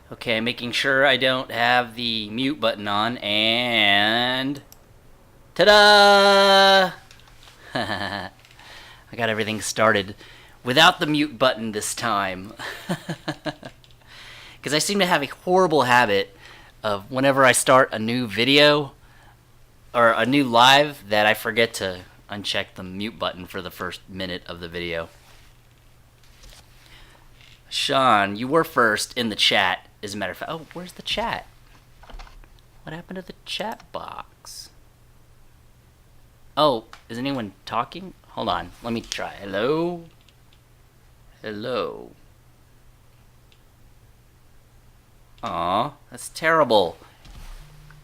Okay, making sure I don't have the mute button on, and... ta-da! I got everything started without the mute button this time. Because I seem to have a horrible habit of whenever I start a new video or a new live that I forget to uncheck the mute button for the first minute of the video. Sean, you were first in the chat, as a matter of fact. Oh, where's the chat? What happened to the chat box? Oh, is anyone talking? Hold on, let me try. Hello? Hello? Aw, that's terrible.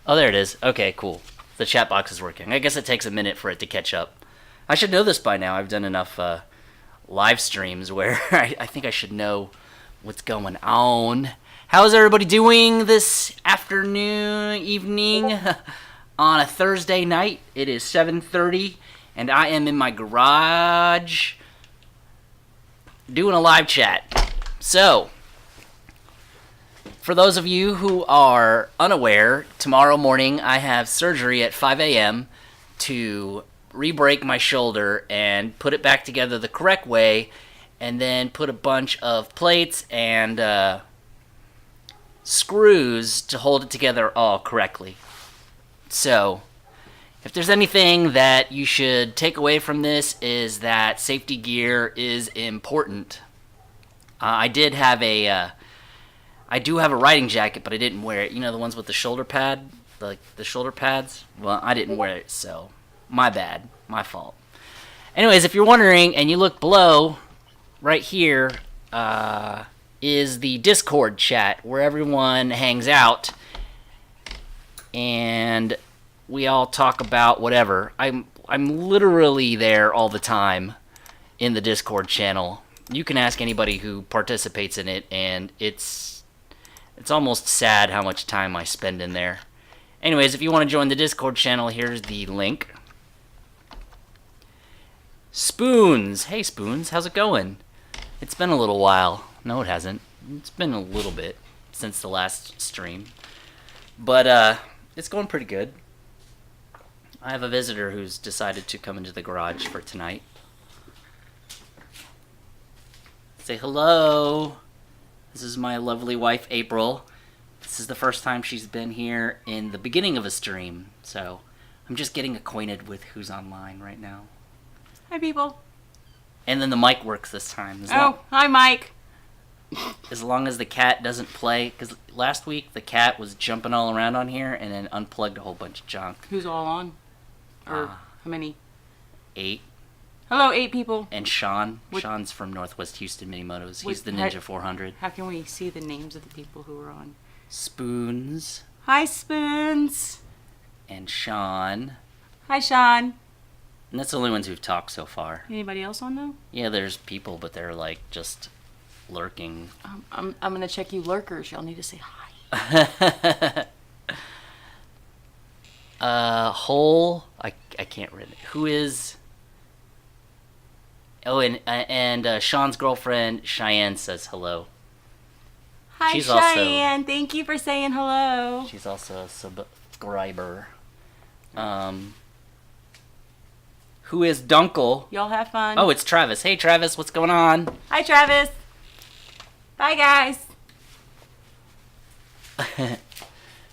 Oh, there it is. Okay, cool. The chat box is working. I guess it takes a minute for it to catch up. I should know this by now. I've done enough live streams where I think I should know what's going on. How's everybody doing this afternoon, evening, on a Thursday night? It is 7:30, and I am in my garage doing a live chat. So, for those of you who are unaware, tomorrow morning I have surgery at 5 a.m. to re-break my shoulder and put it back together the correct way, and then put a bunch of plates and screws to hold it together all correctly. So, if there's anything that you should take away from this, is that safety gear is important. I do have a riding jacket, but I didn't wear it. You know, the ones with the shoulder pad, like the shoulder pads? Well, I didn't wear it, so my bad, my fault. Anyways, if you're wondering, and you look below, right here, is the Discord chat where everyone hangs out and we all talk about whatever. I'm literally there all the time in the Discord channel. You can ask anybody who participates in it, and it's almost sad how much time I spend in there. Anyways, if you want to join the Discord channel, here's the link. Spoons! Hey Spoons, how's it going? It's been a little while. No, it hasn't. It's been a little bit since the last stream. But, it's going pretty good. I have a visitor who's decided to come into the garage for tonight. Say hello! This is my lovely wife, April. This is the first time she's been here in the beginning of a stream, so I'm just getting acquainted with who's online right now. Hi, people. And then the mic works this time. Hi, Mike. As long as the cat doesn't play, because last week the cat was jumping all around on here and then unplugged a whole bunch of junk. Who's all on? Or how many? 8. Hello, 8 people. And Sean. Sean's from Northwest Houston Mini Motos. He's the Ninja 400. How can we see the names of the people who are on? Spoons. Hi, Spoons. And Sean. Hi, Sean. And that's the only ones who've talked so far. Anybody else on, though? Yeah, there's people, but they're like just lurking. I'm going to check you lurkers. Y'all need to say hi. Hole. I can't read it. Who is... Oh, and Sean's girlfriend, Cheyenne, says hello. Hi, she's Cheyenne. Thank you for saying hello. She's also a subscriber. Who is Dunkel? Y'all have fun. Oh, it's Travis. Hey, Travis, what's going on? Hi, Travis. Bye, guys.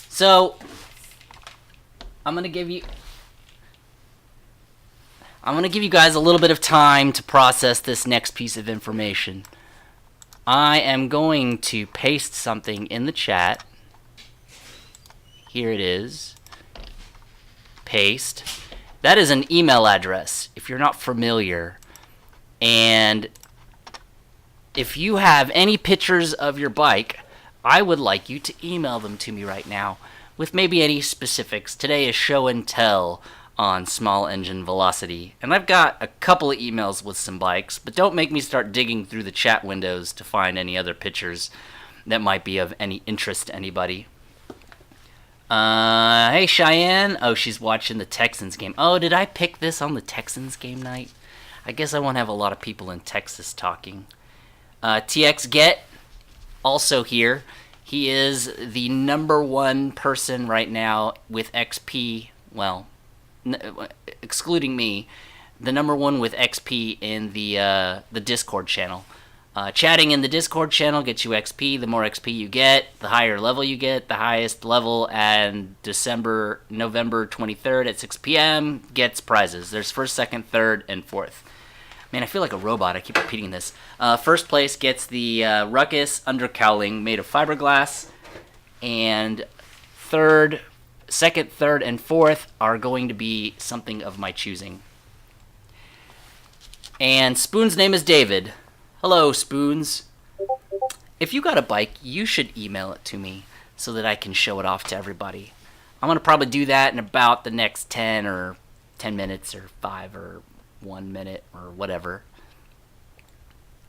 So, I'm gonna give you guys a little bit of time to process this next piece of information. I am going to paste something in the chat. Here it is. Paste. That is an email address, if you're not familiar. And if you have any pictures of your bike, I would like you to email them to me right now with maybe any specifics. Today is show and tell on small engine velocity. And I've got a couple of emails with some bikes, but don't make me start digging through the chat windows to find any other pictures that might be of any interest to anybody. Hey Cheyenne. Oh, she's watching the Texans game. Oh, did I pick this on the Texans game night? I guess I won't have a lot of people in Texas talking. TX Get, also here. He is the number one person right now with XP. Well, excluding me, the number one with XP in the Discord channel. Chatting in the Discord channel gets you XP. The more XP you get, the higher level you get. The highest level and November 23rd at 6 p.m. gets prizes. There's first, second, third, and fourth. Man, I feel like a robot. I keep repeating this. First place gets the Ruckus undercowling made of fiberglass. And second, third, and fourth are going to be something of my choosing. And Spoon's name is David. Hello, Spoons. If you got a bike, you should email it to me so that I can show it off to everybody. I'm going to probably do that in about the next 10 minutes or 5 or 1 minute or whatever.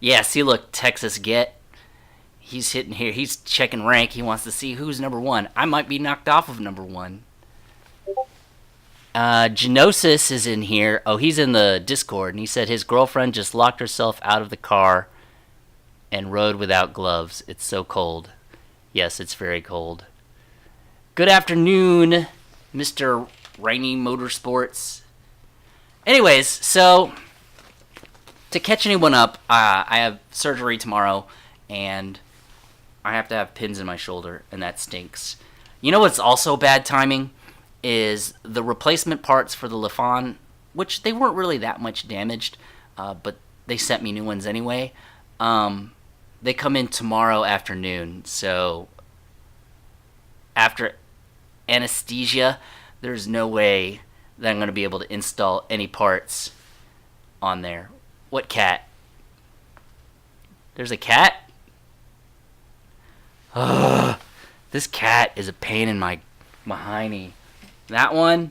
Yeah, see, look, Texas Get. He's hitting here. He's checking rank. He wants to see who's number one. I might be knocked off of number one. Genosis is in here. Oh, he's in the Discord, and he said his girlfriend just locked herself out of the car and rode without gloves. It's so cold. Yes, it's very cold. Good afternoon, Mr. Rainy Motorsports. Anyways, so to catch anyone up, I have surgery tomorrow, and I have to have pins in my shoulder, and that stinks. You know what's also bad timing? Is the replacement parts for the Lafon, which they weren't really that much damaged, but they sent me new ones anyway. They come in tomorrow afternoon, so after anesthesia, there's no way that I'm going to be able to install any parts on there. What cat? There's a cat? Ugh, this cat is a pain in my hiney. That one,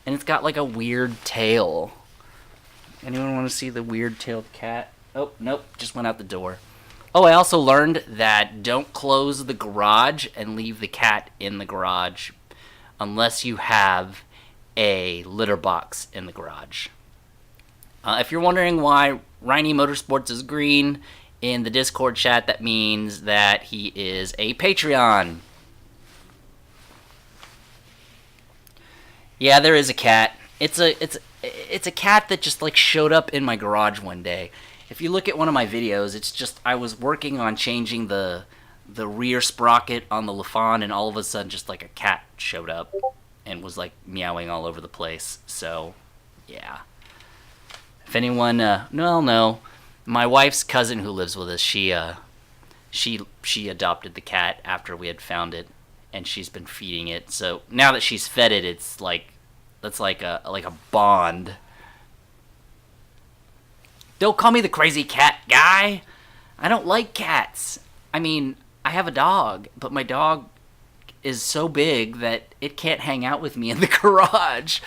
and it's got like a weird tail. Anyone want to see the weird-tailed cat? Oh, nope, just went out the door. Oh, I also learned that don't close the garage and leave the cat in the garage unless you have a litter box in the garage. If you're wondering why Rainy Motorsports is green in the Discord chat, that means that he is a Patreon. Yeah, there is a cat. It's a cat that just like showed up in my garage one day. If you look at one of my videos, it's just I was working on changing the rear sprocket on the Lafon, and all of a sudden just like a cat showed up and was like meowing all over the place. So, yeah. If anyone no. My wife's cousin who lives with us, she adopted the cat after we had found it, and she's been feeding it. So now that she's fed it, it's like that's like a bond. Don't call me the crazy cat guy. I don't like cats. I mean, I have a dog, but my dog is so big that it can't hang out with me in the garage,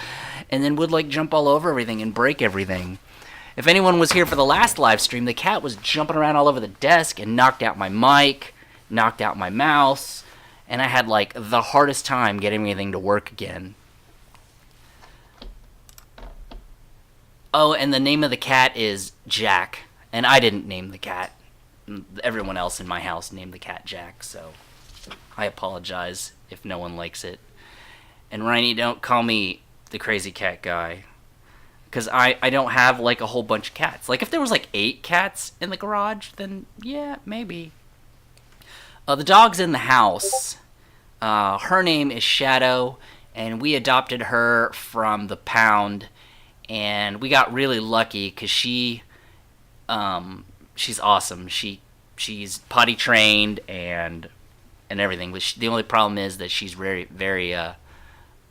and then would like jump all over everything and break everything. If anyone was here for the last live stream, the cat was jumping around all over the desk and knocked out my mic, knocked out my mouse, and I had like the hardest time getting anything to work again. Oh, and the name of the cat is Jack, and I didn't name the cat. Everyone else in my house named the cat Jack, so I apologize if no one likes it. And Rainy, don't call me the crazy cat guy, because I don't have like a whole bunch of cats. Like if there was like 8 cats in the garage, then yeah, maybe. The dog's in the house. Her name is Shadow, and we adopted her from the pound, and we got really lucky because she's awesome. She's potty trained and everything, but the only problem is that she's very, very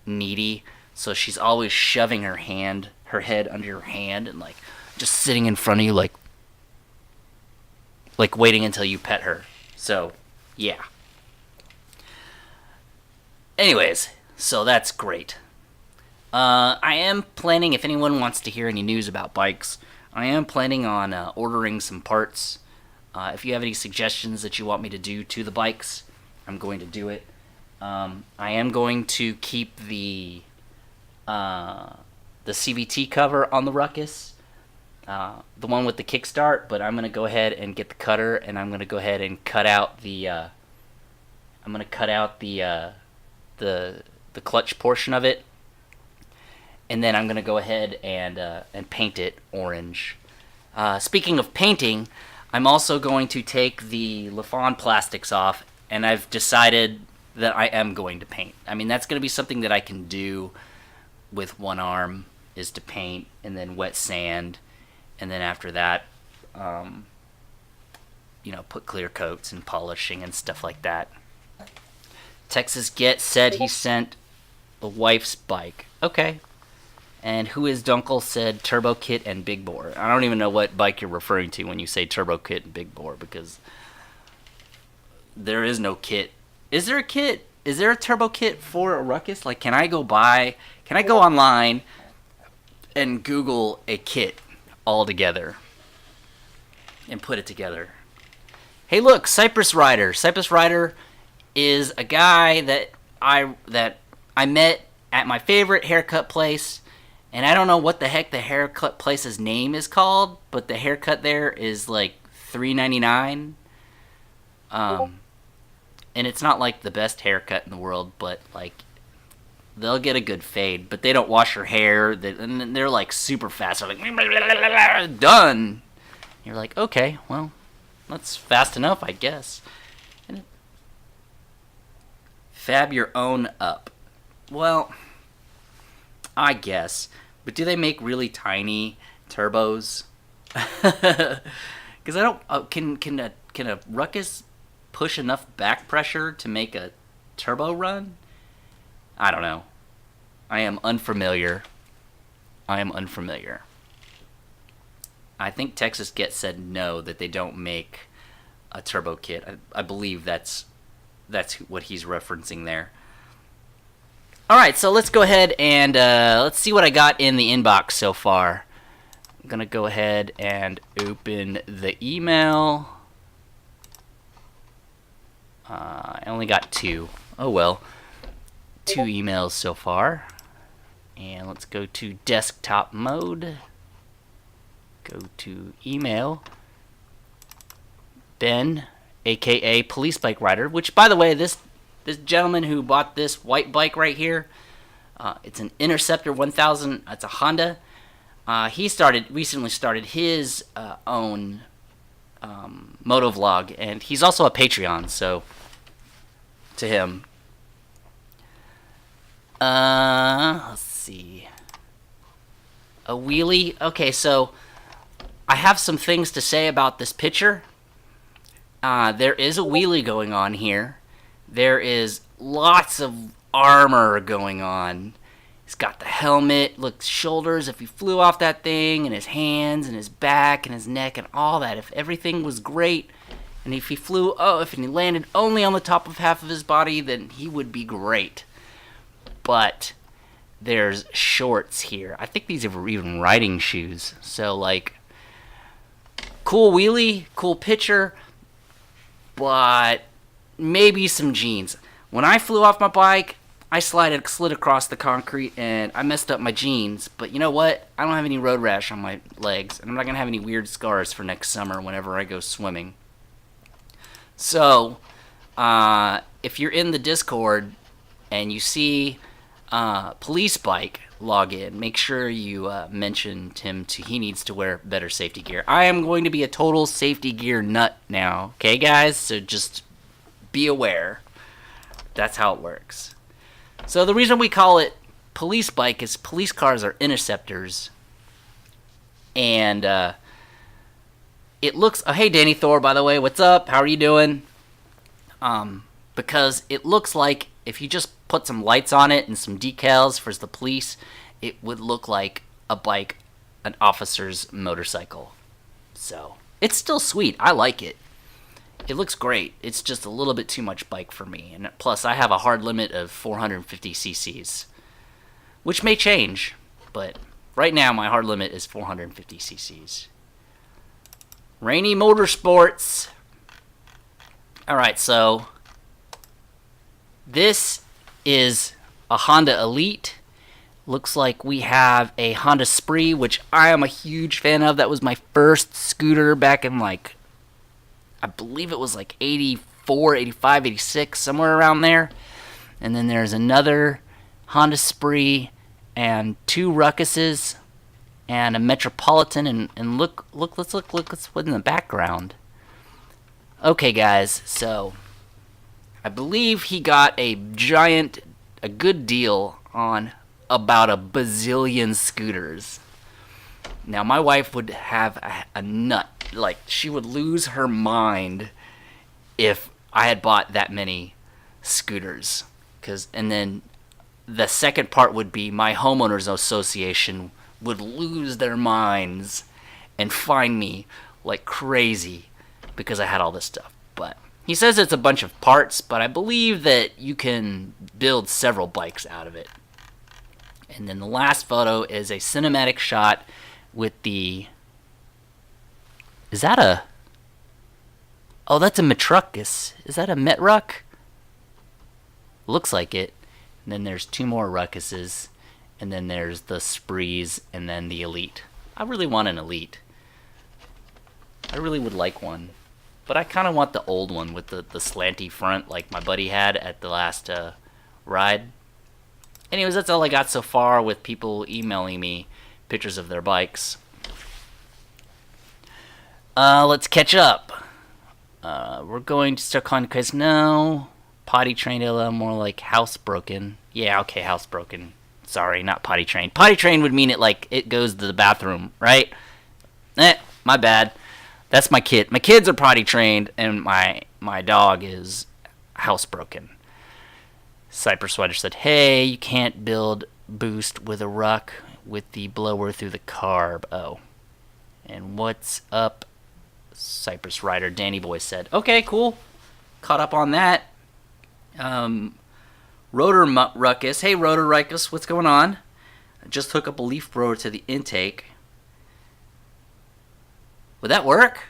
needy, so she's always shoving her head under your hand and like just sitting in front of you like waiting until you pet her. So yeah. Anyways, so that's great. I am planning, if anyone wants to hear any news about bikes, I am planning on ordering some parts. If you have any suggestions that you want me to do to the bikes, I'm going to do it. I am going to keep the CVT cover on the Ruckus. the one with the kickstart, but I'm gonna go ahead and get the cutter, and I'm gonna go ahead and cut out the the clutch portion of it, and then I'm gonna go ahead and paint it orange. Speaking of painting, I'm also going to take the Lafon plastics off, and I've decided that I am going to paint. I mean, that's going to be something that I can do with one arm, is to paint, and then wet sand, and then after that, put clear coats and polishing and stuff like that. Texas Get said he sent the wife's bike. Okay. And Who Is Dunkel said Turbo Kit and Big Bore. I don't even know what bike you're referring to when you say Turbo Kit and Big Bore, because there is no kit. Is there a kit? Is there a turbo kit for a Ruckus? Like, can I go online and Google a kit all together and put it together? Hey, look, Cypress Rider. Cypress Rider is a guy that I met at my favorite haircut place, and I don't know what the heck the haircut place's name is called, but the haircut there is like $3.99. And it's not like the best haircut in the world, but like they'll get a good fade, but they don't wash your hair, and they're like super fast. They're like, done. You're like, okay, well, that's fast enough, I guess. And fab your own up. Well, I guess. But do they make really tiny turbos? Because I don't. Can a Ruckus push enough back pressure to make a turbo run? I don't know. I am unfamiliar. I think Texas Get said no, that they don't make a turbo kit. I believe that's what he's referencing there. Alright, so let's go ahead and let's see what I got in the inbox so far. I'm going to go ahead and open the email. I only got 2. Oh well. 2 emails so far. And let's go to desktop mode. Go to email. Ben, aka Police Bike Rider, which, by the way, this gentleman who bought this white bike right here, it's an Interceptor 1000. It's a Honda. He recently started his own motovlog, and he's also a Patreon, so to him. Let's see. A wheelie. Okay, so I have some things to say about this picture. There is a wheelie going on here. There is lots of armor going on. He's got the helmet, look, shoulders, if he flew off that thing, and his hands, and his back, and his neck, and all that. If everything was great, and if he landed only on the top of half of his body, then he would be great. But there's shorts here. I think these are even riding shoes. So, like, cool wheelie, cool picture, but maybe some jeans. When I flew off my bike, I slid across the concrete and I messed up my jeans. But you know what? I don't have any road rash on my legs, and I'm not going to have any weird scars for next summer whenever I go swimming. So, if you're in the Discord and you see Police Bike log in, make sure you mention him he needs to wear better safety gear. I am going to be a total safety gear nut now. Okay, guys? So just be aware. That's how it works. So the reason we call it Police Bike is police cars are Interceptors. And it looks... Oh, hey, Danny Thor, by the way. What's up? How are you doing? Because it looks like if you just put some lights on it and some decals for the police, it would look like a bike, an officer's motorcycle. So, it's still sweet. I like it. It looks great. It's just a little bit too much bike for me. And plus, I have a hard limit of 450 cc's, which may change, but right now my hard limit is 450 cc's. Rainy Motorsports. Alright, so this is a Honda Elite. looks like we have a Honda Spree, which I am a huge fan of. That was my first scooter back in like, I believe it was like 84, 85, 86, somewhere around there. And then there's another Honda Spree and 2 Ruckuses and a Metropolitan. And look, let's look what's in the background. Okay, guys, so I believe he got a good deal on about a bazillion scooters. Now, my wife would have a nut. Like, she would lose her mind if I had bought that many scooters. And then the second part would be my homeowners association would lose their minds and fine me like crazy because I had all this stuff. But he says it's a bunch of parts, but I believe that you can build several bikes out of it. And then the last photo is a cinematic shot with the... Is that a... Oh, that's a Metruckus. Is that a Metruck? Looks like it. And then there's 2 more Ruckuses. And then there's the Sprees and then the Elite. I really want an Elite. I really would like one. But I kind of want the old one with the slanty front like my buddy had at the last ride. Anyways, that's all I got so far with people emailing me pictures of their bikes. Let's catch up. We're going to start calling Chris. No. Potty trained, more like housebroken. Yeah, okay, housebroken. Sorry, not potty trained. Potty trained would mean it goes to the bathroom, right? My bad. That's my kid. My kids are potty trained, and my dog is housebroken. Cypress Sweater said, hey, you can't build boost with a ruck with the blower through the carb. Oh. And what's up, Cypress Rider? Danny Boy said, okay, cool. Caught up on that. Rotor Ruckus. Hey, Rotor Ruckus, what's going on? I just hooked up a leaf blower to the intake. Would that work?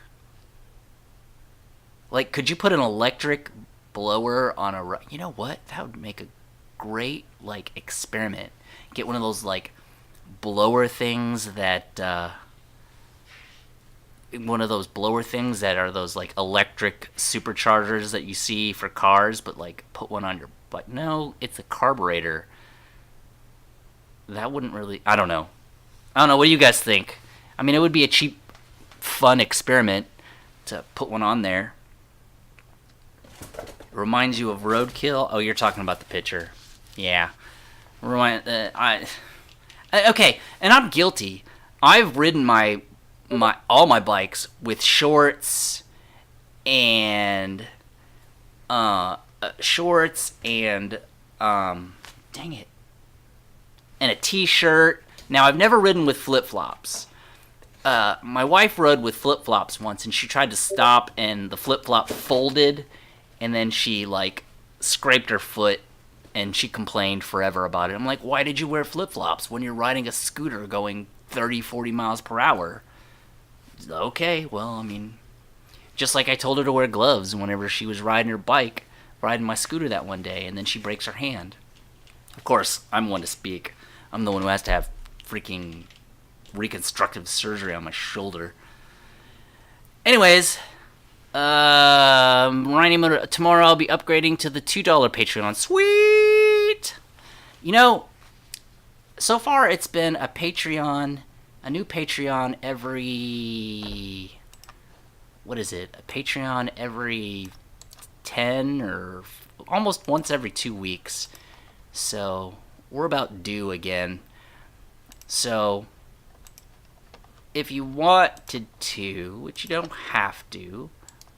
Like, could you put an electric blower on a... You know what? That would make a great, like, experiment. Get one of those, like, blower things that... one of those blower things that are those, like, electric superchargers that you see for cars, but, like, put one on your... But no, it's a carburetor. That wouldn't really... I don't know. What do you guys think? I mean, it would be a cheap, fun experiment to put one on there. It reminds you of roadkill. Oh, you're talking about the picture. Yeah. Okay, and I'm guilty. I've ridden all my bikes with shorts and dang it, and a t-shirt. Now, I've never ridden with flip-flops. My wife rode with flip-flops once, and she tried to stop, and the flip-flop folded, and then she, like, scraped her foot, and she complained forever about it. I'm like, why did you wear flip-flops when you're riding a scooter going 30, 40 miles per hour? Okay, well, I mean, just like I told her to wear gloves whenever she was riding my scooter that one day, and then she breaks her hand. Of course, I'm one to speak. I'm the one who has to have freaking reconstructive surgery on my shoulder. Anyways, tomorrow I'll be upgrading to the $2 Patreon. Sweet! You know, so far it's been a new Patreon every... What is it? A Patreon every 10 or almost once every 2 weeks. So, we're about due again. So, if you wanted to, which you don't have to,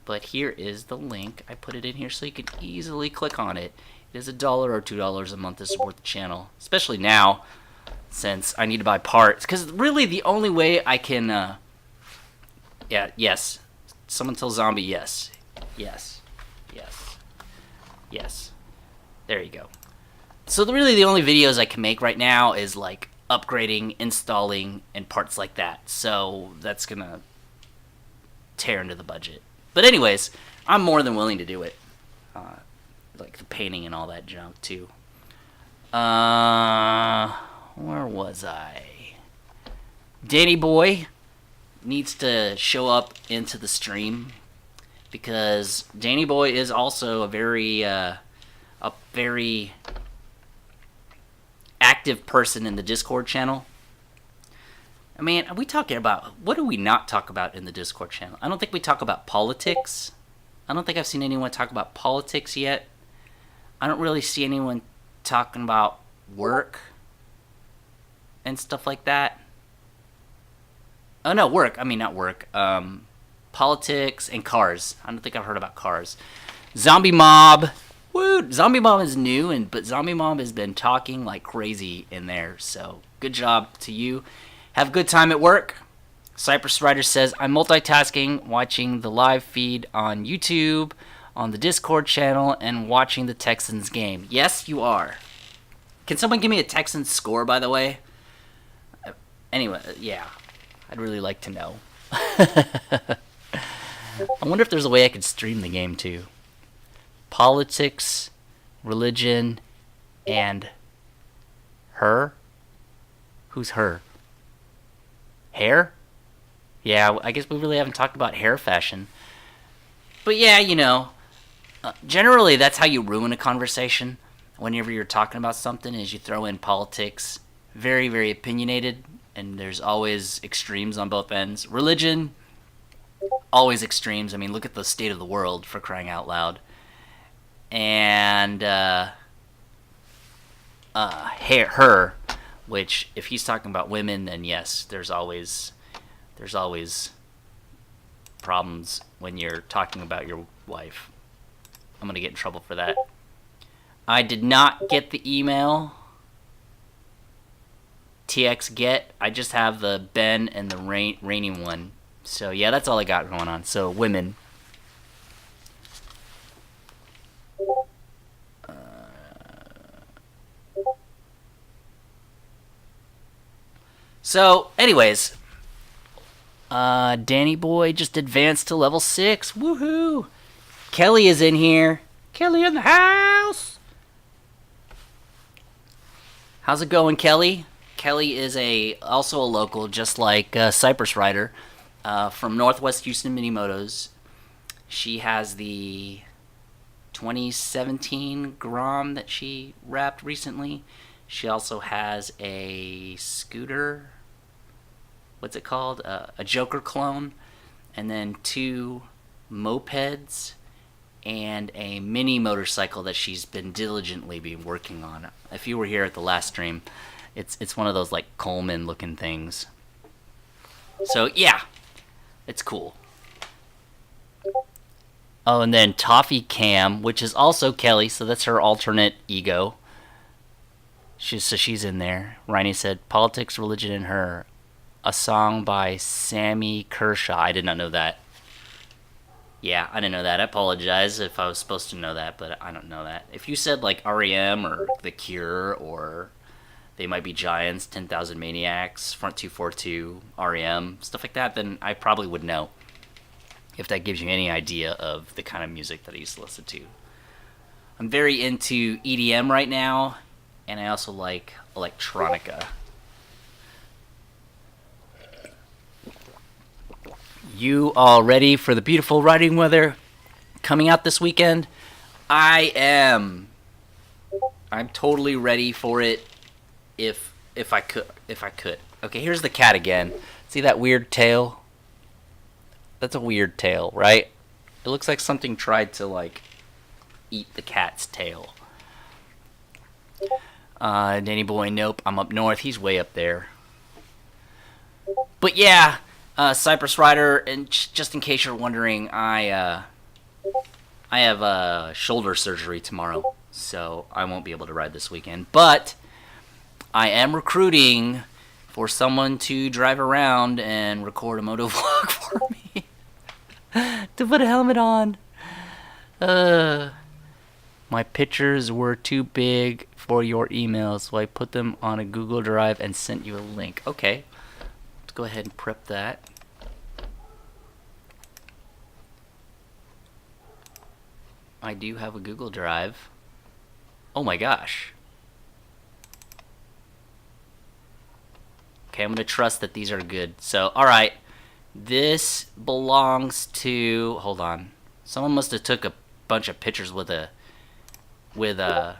but here is the link. I put it in here so you can easily click on it. It is $1 or $2 a month to support the channel, especially now, since I need to buy parts. Because really, the only way I can, yes. Someone tell Zombie yes. Yes. Yes. Yes. There you go. So really the only videos I can make right now is like upgrading, installing, and parts like that. So that's gonna tear into the budget. But anyways, I'm more than willing to do it. Like the painting and all that junk too. Where was I? Danny Boy needs to show up into the stream because Danny Boy is also a very active person in the Discord channel. I mean, are we talking about, what do we not talk about in the Discord channel? I don't think we talk about politics. I don't think I've seen anyone talk about politics yet. I don't really see anyone talking about work and stuff like that. Oh no, work. I mean, not work. Politics and cars. I don't think I've heard about cars. Zombie Mob. Woo! Zombie Mob is new, but Zombie Mob has been talking like crazy in there. So good job to you. Have a good time at work. Cypress Rider says, I'm multitasking, watching the live feed on YouTube, on the Discord channel, and watching the Texans game. Yes, you are. Can someone give me a Texans score, by the way? Anyway, yeah. I'd really like to know. I wonder if there's a way I could stream the game too. Politics, religion, and her? Who's her? Hair? Yeah, I guess we really haven't talked about hair fashion. But yeah, you know, generally that's how you ruin a conversation whenever you're talking about something, is you throw in politics. Very, very opinionated, and there's always extremes on both ends. Religion, always extremes. I mean, look at the state of the world, for crying out loud. And her, which if he's talking about women, then yes, there's always problems when you're talking about your wife. I'm gonna get in trouble for that. I did not get the email. TX get. I just have the Ben and the raining one. So yeah, that's all I got going on. So women. So anyways, Danny Boy just advanced to level 6. Woohoo! Kelly is in here. Kelly in the house. How's it going, Kelly? Kelly is also a local, just like Cypress Rider, from Northwest Houston Mini Motos. She has the 2017 Grom that she wrapped recently. She also has a scooter. What's it called? A Joker clone. And then 2 mopeds and a mini motorcycle that she's been diligently working on. If you were here at the last stream, it's one of those like Coleman looking things. So yeah, it's cool. Oh, and then Toffee Cam, which is also Kelly, so that's her alternate ego. She's in there. Riney said, Politics, Religion, and Her. A song by Sammy Kershaw. I did not know that. Yeah, I didn't know that. I apologize if I was supposed to know that, but I don't know that. If you said like REM or The Cure or They Might Be Giants, 10,000 Maniacs, Front 242, REM, stuff like that, then I probably would know. If that gives you any idea of the kind of music that I used to listen to. I'm very into EDM right now, and I also like electronica. You all ready for the beautiful riding weather coming out this weekend? I am. I'm totally ready for it if I could. Okay, here's the cat again. See that weird tail? That's a weird tail, right? It looks like something tried to like eat the cat's tail. Danny Boy, nope, I'm up north. He's way up there. But yeah, Cypress Rider, and just in case you're wondering, I have shoulder surgery tomorrow, so I won't be able to ride this weekend. But I am recruiting for someone to drive around and record a moto vlog for me. To put a helmet on. My pictures were too big for your email, so I put them on a Google Drive and sent you a link. Okay, let's go ahead and prep that. I do have a Google Drive. Oh my gosh. Okay, I'm going to trust that these are good. So, alright. This belongs to... Hold on. Someone must have took a bunch of pictures with an SLR,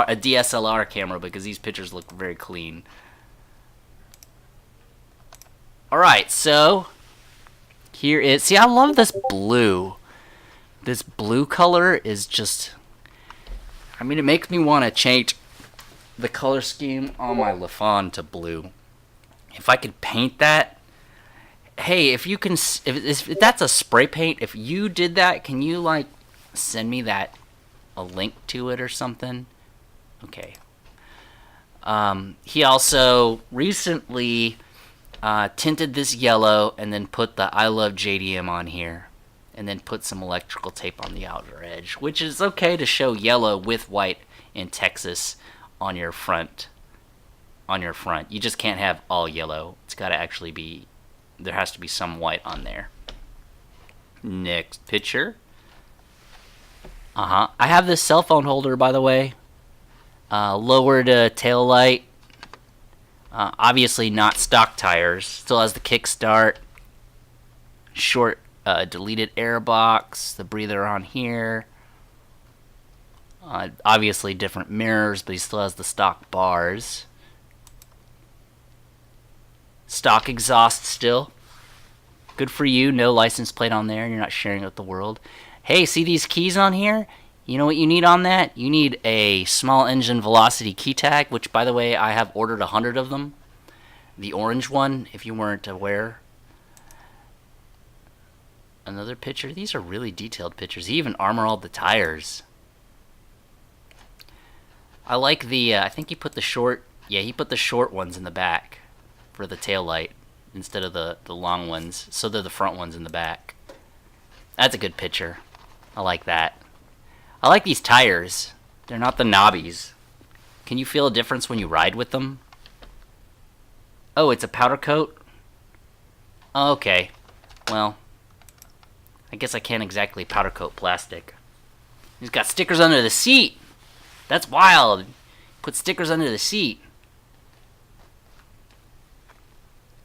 a DSLR camera, because these pictures look very clean. Alright, so... Here is... See, I love this blue. This blue color is just... I mean, it makes me want to change the color scheme on my Lafon to blue. If I could paint that... Hey, if you can... If that's a spray paint, if you did that, can you, like, send me that... a link to it or something? Okay. He also recently tinted this yellow and then put the I Love JDM on here. And then put some electrical tape on the outer edge, which is okay to show yellow with white in Texas on your front. You just can't have all yellow. It's got to actually be, there has to be some white on there. Next picture. I have this cell phone holder, by the way. Lowered tail light. Obviously not stock tires. Still has the kickstart. Short deleted air box. The breather on here. Obviously different mirrors, but he still has the stock bars. Stock exhaust still. Good for you. No license plate on there. You're not sharing it with the world. Hey, see these keys on here? You know what you need on that? You need a small engine velocity key tag, which, by the way, I have ordered 100 of them. The orange one, if you weren't aware. Another picture. These are really detailed pictures. He even armor-alled the tires. I like the, I think he put the short, yeah, he put the short ones in the back for the tail light instead of the long ones, so they're the front ones in the back. That's a good picture. I like that. I like these tires. They're not the knobbies. Can you feel a difference when you ride with them? Oh, it's a powder coat? Okay. Well, I guess I can't exactly powder coat plastic. He's got stickers under the seat. That's wild. Put stickers under the seat.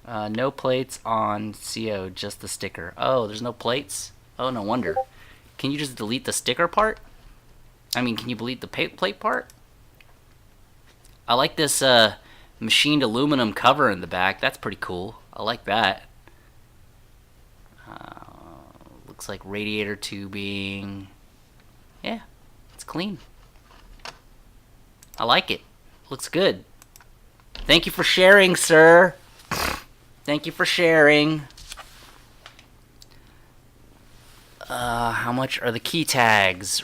No plates on CO, just the sticker. Oh, there's no plates? Oh, no wonder. Can you just delete the sticker part? I mean, can you delete the plate part? I like this machined aluminum cover in the back. That's pretty cool. I like that. Looks like radiator tubing. Yeah, it's clean. I like it. Looks good. Thank you for sharing, sir. Thank you for sharing. How much are the key tags?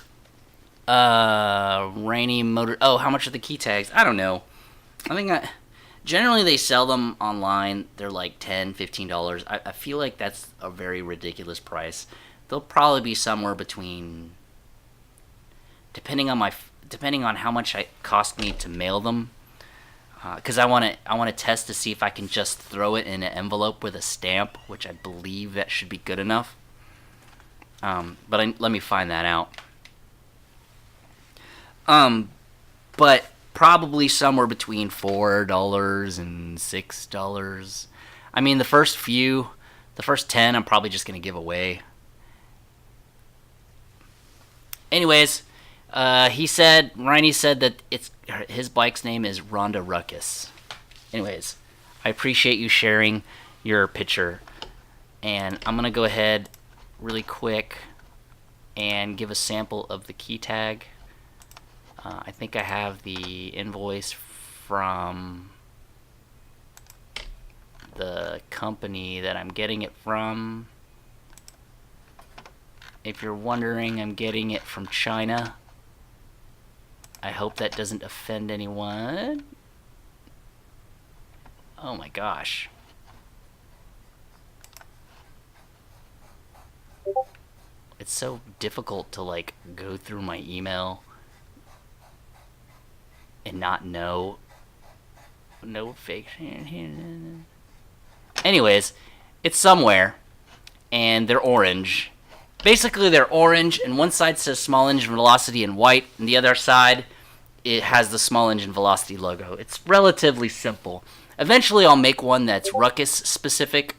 Rainy motor. Oh, how much are the key tags? I don't know. I think generally they sell them online. They're like $10, $15. I feel like that's a very ridiculous price. They'll probably be somewhere between, depending on how much it cost me to mail them. Because I want to test to see if I can just throw it in an envelope with a stamp, which I believe that should be good enough. But let me find that out. But probably somewhere between $4 and $6. I mean, the first 10, I'm probably just gonna give away. Anyways, Ryan said that his bike's name is Rhonda Ruckus. Anyways, I appreciate you sharing your picture, and I'm gonna go ahead really quick and give a sample of the key tag. I think I have the invoice from the company that I'm getting it from. If you're wondering, I'm getting it from China. I hope that doesn't offend anyone. Oh my gosh. It's so difficult to like go through my email and not know. No fake. Anyways, it's somewhere, and they're orange. Basically, they're orange, and one side says small engine velocity in white, and the other side, it has the small engine velocity logo. It's relatively simple. Eventually, I'll make one that's ruckus specific.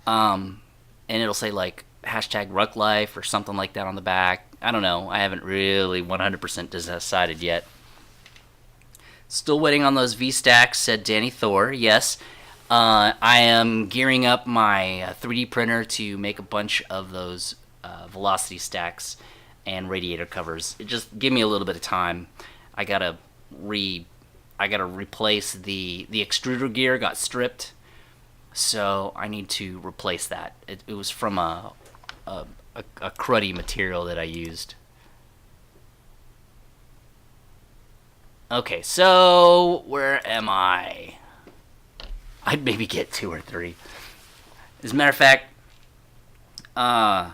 And it'll say like hashtag Ruck Life or something like that on the back. I don't know. I haven't really 100% decided yet. Still waiting on those V-stacks, said Danny Thor. Yes. I am gearing up my 3D printer to make a bunch of those velocity stacks and radiator covers. Just give me a little bit of time. I gotta replace the extruder gear got stripped, so I need to replace that. It was from a cruddy material that I used. Okay, so where am I? I'd maybe get 2 or 3. As a matter of fact, I'm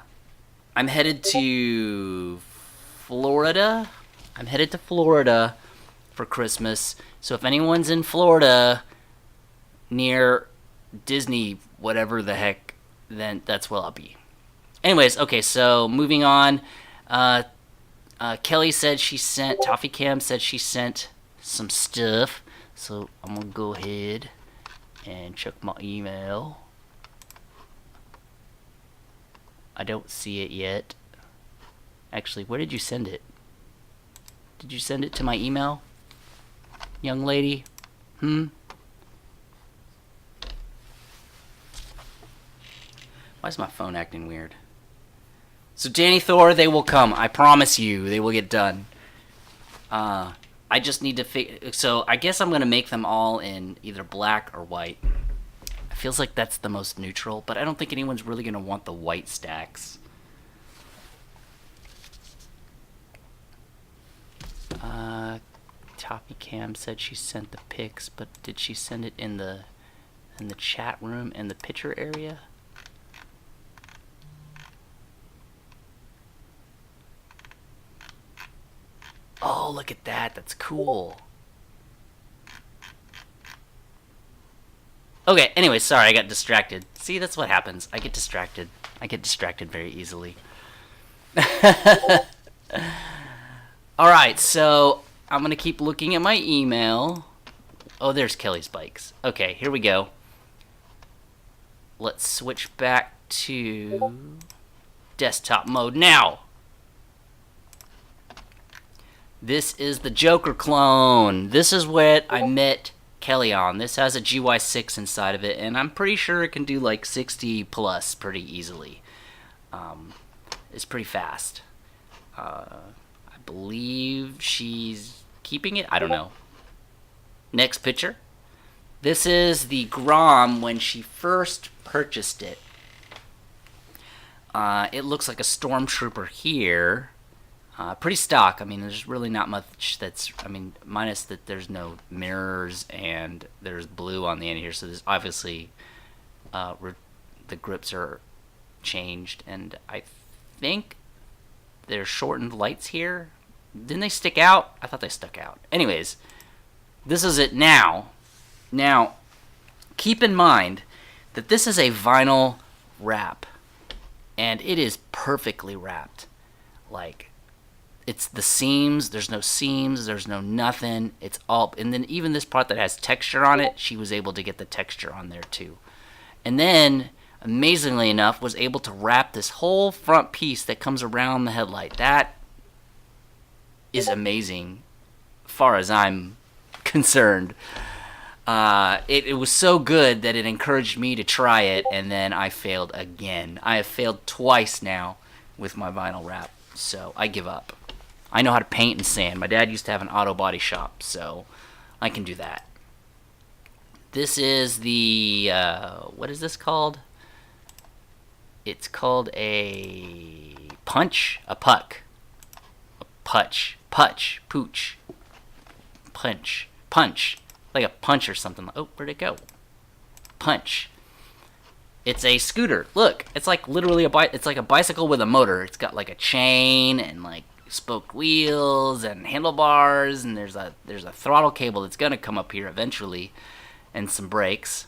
headed to Florida. For Christmas. So if anyone's in Florida near Disney, whatever the heck, then that's where I'll be. Anyways, okay, so moving on. Kelly said she sent, Toffee Cam said she sent some stuff. So I'm going to go ahead and check my email. I don't see it yet. Actually, where did you send it? Did you send it to my email? Young lady? Why is my phone acting weird? So Danny Thor, they will come. I promise you, they will get done. I just need to so I guess I'm going to make them all in either black or white. It feels like that's the most neutral, but I don't think anyone's really going to want the white stacks. Toppy Cam said she sent the pics, but did she send it in the chat room and the picture area? Oh, look at that. That's cool. Okay, anyway, sorry, I got distracted. See, that's what happens. I get distracted. I get distracted very easily. Alright, so I'm going to keep looking at my email. Oh, there's Kelly's bikes. Okay, here we go. Let's switch back to desktop mode now. This is the Joker clone. This is what I met Kelly on. This has a GY6 inside of it, and I'm pretty sure it can do like 60 plus pretty easily. It's pretty fast. I believe she's keeping it. I don't know. Next picture. This is the Grom when she first purchased it. It looks like a Stormtrooper here. Pretty stock. I mean, there's really not much that's, I mean, minus that there's no mirrors and there's blue on the end here. So there's obviously, the grips are changed. And I think there's shortened lights here. Didn't they stick out? I thought they stuck out. Anyways, this is it now. Now, keep in mind that this is a vinyl wrap. And it is perfectly wrapped. Like, it's the seams, there's no seams, there's no nothing. It's all, and then even this part that has texture on it, she was able to get the texture on there too. And then, amazingly enough, was able to wrap this whole front piece that comes around the headlight. That is amazing, far as I'm concerned. It was so good that it encouraged me to try it, and then I failed again. I have failed twice now with my vinyl wrap, so I give up. I know how to paint and sand. My dad used to have an auto body shop, so I can do that. This is the, what is this called? It's called a punch? A puck. A putch. Putch. Pooch. Punch. Punch. Like a punch or something. Oh, where'd it go? Punch. It's a scooter. Look, it's like literally it's like a bicycle with a motor. It's got like a chain and like spoked wheels and handlebars, and there's a throttle cable that's gonna come up here eventually, and some brakes.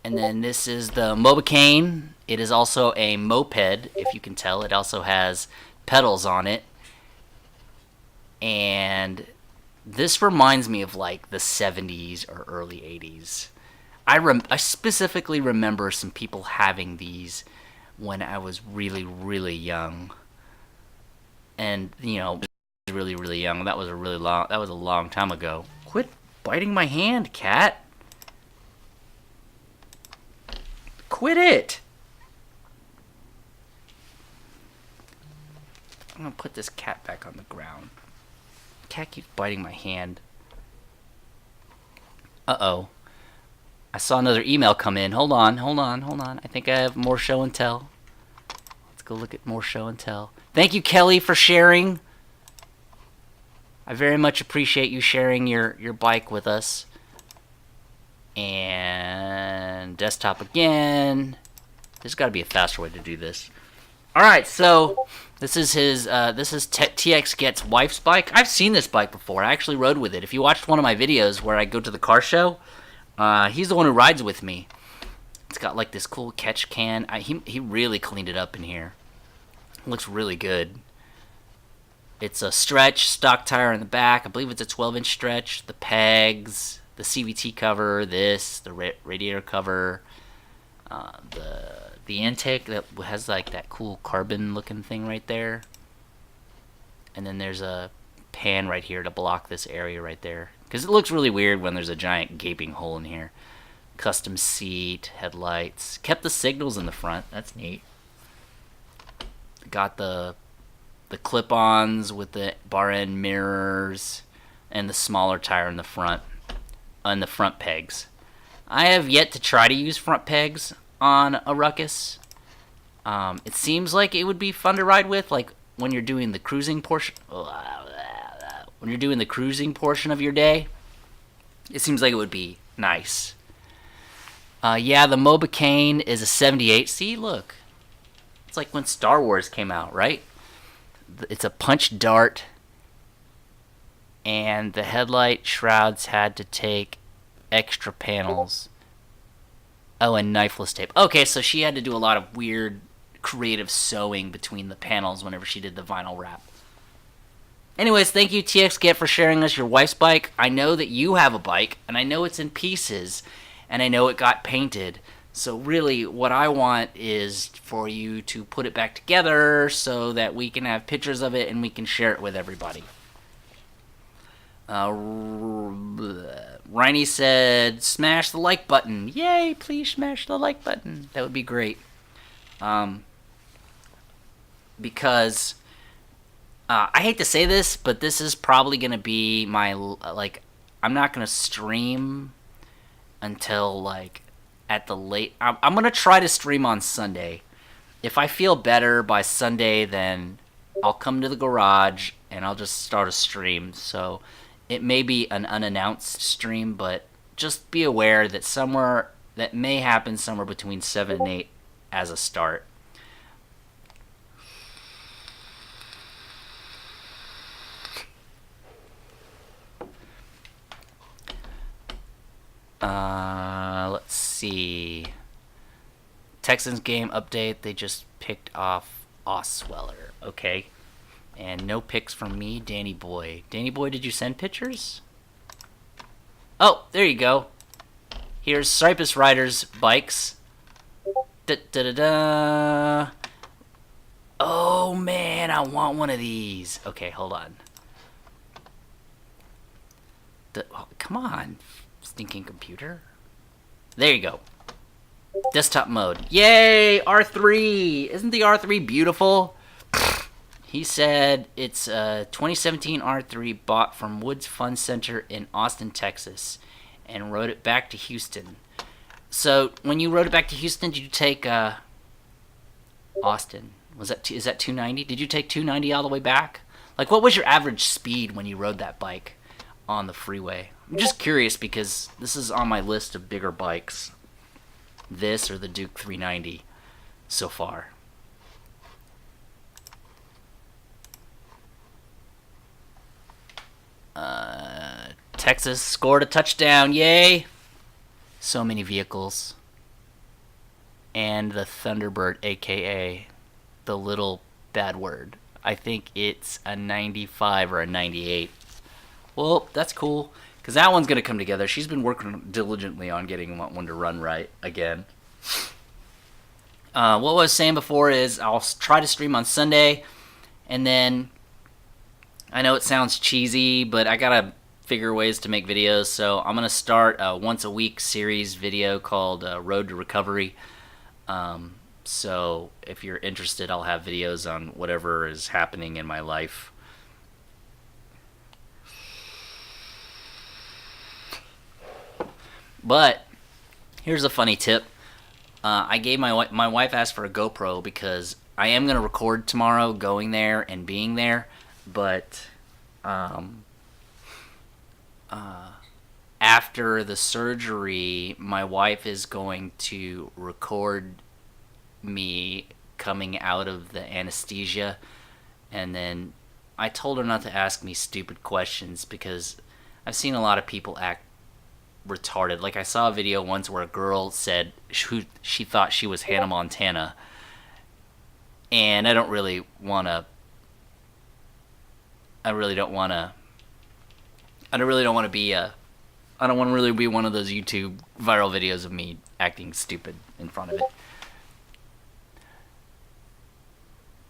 And then this is the Mobicane. It is also a moped, if you can tell. It also has pedals on it. And This reminds me of like the 70s or early 80s. I specifically remember some people having these when I was really, really young. And, really, really young. That was a long time ago. Quit biting my hand, cat. Quit it. I'm gonna put this cat back on the ground. Cat keeps biting my hand. Uh-oh. I saw another email come in. Hold on. I think I have more show and tell. Let's go look at more show and tell. Thank you, Kelly, for sharing. I very much appreciate you sharing your bike with us. And desktop again. There's got to be a faster way to do this. All right, so this is TX Get's wife's bike. I've seen this bike before. I actually rode with it. If you watched one of my videos where I go to the car show, he's the one who rides with me. It's got like this cool catch can. He really cleaned it up in here. It looks really good. It's a stretch stock tire in the back. I believe it's a 12-inch stretch. The pegs, the CVT cover, the radiator cover, the intake that has like that cool carbon looking thing right there. And then there's a pan right here to block this area right there, because it looks really weird when there's a giant gaping hole in here. Custom seat, headlights, kept the signals in the front. That's neat. Got the clip-ons with the bar end mirrors and the smaller tire in the front on the front pegs. I have yet to try to use front pegs on a Ruckus. It seems like it would be fun to ride with, like when you're doing the cruising portion. When you're doing the cruising portion of your day, it seems like it would be nice. Yeah, the Mobicane is a 78. See, look. It's like when Star Wars came out, right? It's a punch dart, and the headlight shrouds had to take extra panels. Oh, and knifeless tape. Okay, so she had to do a lot of weird, creative sewing between the panels whenever she did the vinyl wrap. Anyways, thank you, TXGet, for sharing us your wife's bike. I know that you have a bike, and I know it's in pieces, and I know it got painted. So really, what I want is for you to put it back together so that we can have pictures of it and we can share it with everybody. Riney said, smash the like button. Yay, please smash the like button. That would be great. Because I hate to say this, but this is probably going to be my, I'm not going to stream until, at the late... I'm going to try to stream on Sunday. If I feel better by Sunday, then I'll come to the garage and I'll just start a stream. So it may be an unannounced stream, but just be aware that that may happen somewhere between 7 and 8 as a start. Let's see. Texans game update. They just picked off Osweiler. Okay. And no picks from me, Danny Boy. Danny Boy, did you send pictures? Oh, there you go. Here's Cypress Riders bikes. Da-da-da-da. Oh, man, I want one of these. Okay, hold on. Come on, stinking computer. There you go. Desktop mode. Yay, R3. Isn't the R3 beautiful? He said it's a 2017 R3 bought from Woods Fun Center in Austin, Texas, and rode it back to Houston. So when you rode it back to Houston, did you take Austin? Is that 290? Did you take 290 all the way back? Like, what was your average speed when you rode that bike on the freeway? I'm just curious because this is on my list of bigger bikes. This or the Duke 390 so far. Texas scored a touchdown. Yay! So many vehicles. And the Thunderbird, aka the little bad word. I think it's a 95 or a 98. Well, that's cool. Because that one's going to come together. She's been working diligently on getting one to run right again. What I was saying before is I'll try to stream on Sunday. And then, I know it sounds cheesy, but I got to figure ways to make videos. So I'm going to start a once a week series video called Road to Recovery. So if you're interested, I'll have videos on whatever is happening in my life. But here's a funny tip. I gave my wife asked for a GoPro because I am gonna record tomorrow, going there and being there. But after the surgery, my wife is going to record me coming out of the anesthesia, and then I told her not to ask me stupid questions because I've seen a lot of people act retarded. Like I saw a video once where a girl said she thought she was Hannah Montana, and I don't really want to be I don't want to really be one of those YouTube viral videos of me acting stupid in front of it.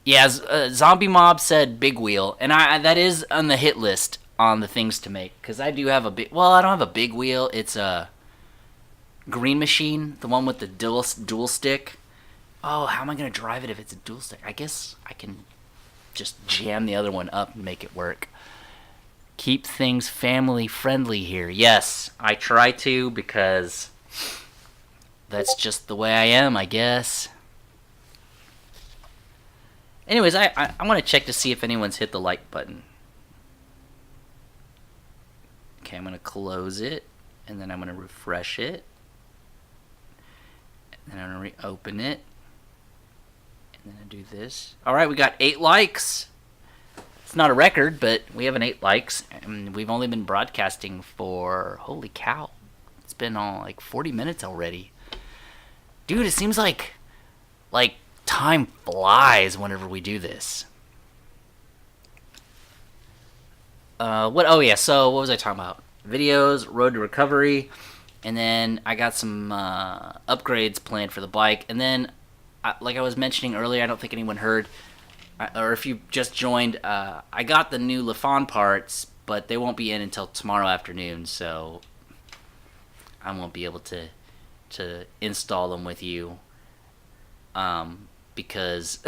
Yeah, Zombie Mob said Big Wheel, and that is on the hit list on the things to make, because I do have a big... Well, I don't have a big wheel. It's a Green Machine, the one with the dual stick. Oh, how am I going to drive it if it's a dual stick? I guess I can just jam the other one up and make it work. Keep things family friendly here. Yes, I try to, because that's just the way I am, I guess. Anyways, I want to check to see if anyone's hit the like button. Okay, I'm going to close it, and then I'm going to refresh it. And then I'm going to reopen it. And then I do this. Alright, we got 8 likes. It's not a record, but we have 8 likes. And we've only been broadcasting for... Holy cow. It's been all like 40 minutes already. Dude, it seems like time flies whenever we do this. Oh yeah, so what was I talking about? Videos, Road to Recovery, and then I got some upgrades planned for the bike, and then, like I was mentioning earlier, I don't think anyone heard, or if you just joined, I got the new Lafon parts, but they won't be in until tomorrow afternoon, so I won't be able to install them with you, because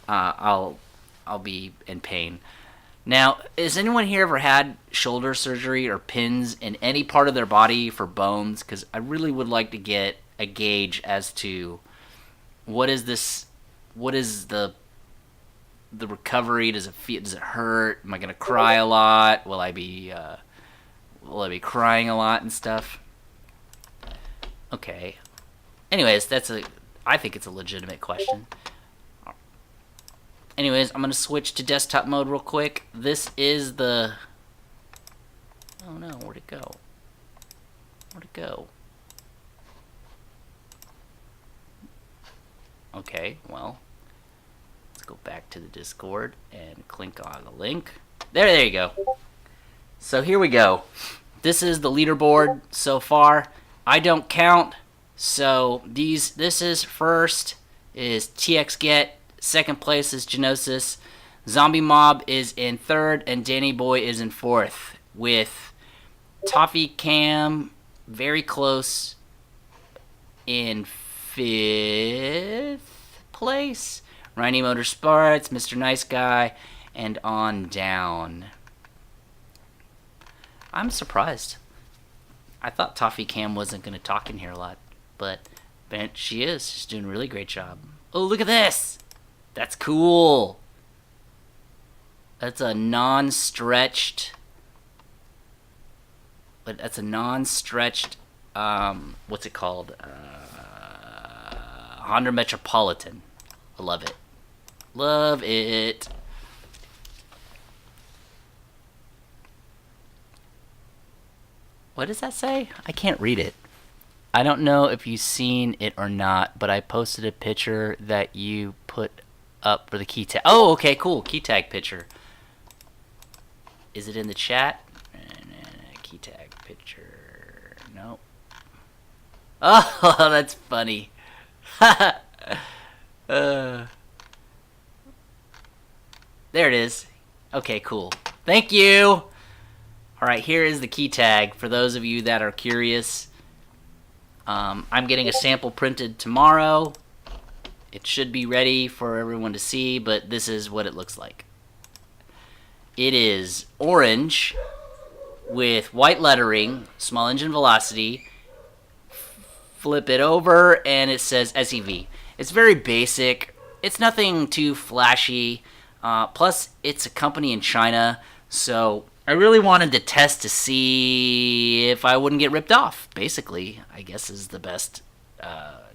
I'll be in pain. Now, has anyone here ever had shoulder surgery or pins in any part of their body for bones? Because I really would like to get a gauge as to what is the recovery? Does it hurt? Am I gonna cry a lot? Will I be crying a lot and stuff? Okay. Anyways, I think it's a legitimate question. Anyways, I'm going to switch to desktop mode real quick. This is the... Oh no, where'd it go? Where'd it go? Okay, well, let's go back to the Discord and click on the link. There you go. So here we go. This is the leaderboard so far. I don't count, so this is first is TXGet. Second place is Genosis. Zombie Mob is in third, and Danny Boy is in fourth, with Toffee Cam very close in fifth place. Rhiny Motorsports, Mr. Nice Guy, and on down. I'm surprised. I thought Toffee Cam wasn't going to talk in here a lot, but she is. She's doing a really great job. Oh, look at this! That's cool. That's a non-stretched. But that's a non-stretched. What's it called? Honda Metropolitan. I love it. Love it. What does that say? I can't read it. I don't know if you've seen it or not, but I posted a picture that you put up for the key tag. Oh, okay, cool. Key tag picture. Is it in the chat? Key tag picture. No. Oh, that's funny. There it is. Okay, cool. Thank you. Alright, here is the key tag for those of you that are curious. I'm getting a sample printed tomorrow. It should be ready for everyone to see, but this is what it looks like. It is orange with white lettering, small engine velocity. Flip it over and it says SEV. It's very basic. It's nothing too flashy. Plus, it's a company in China, so I really wanted to test to see if I wouldn't get ripped off, basically, I guess is the best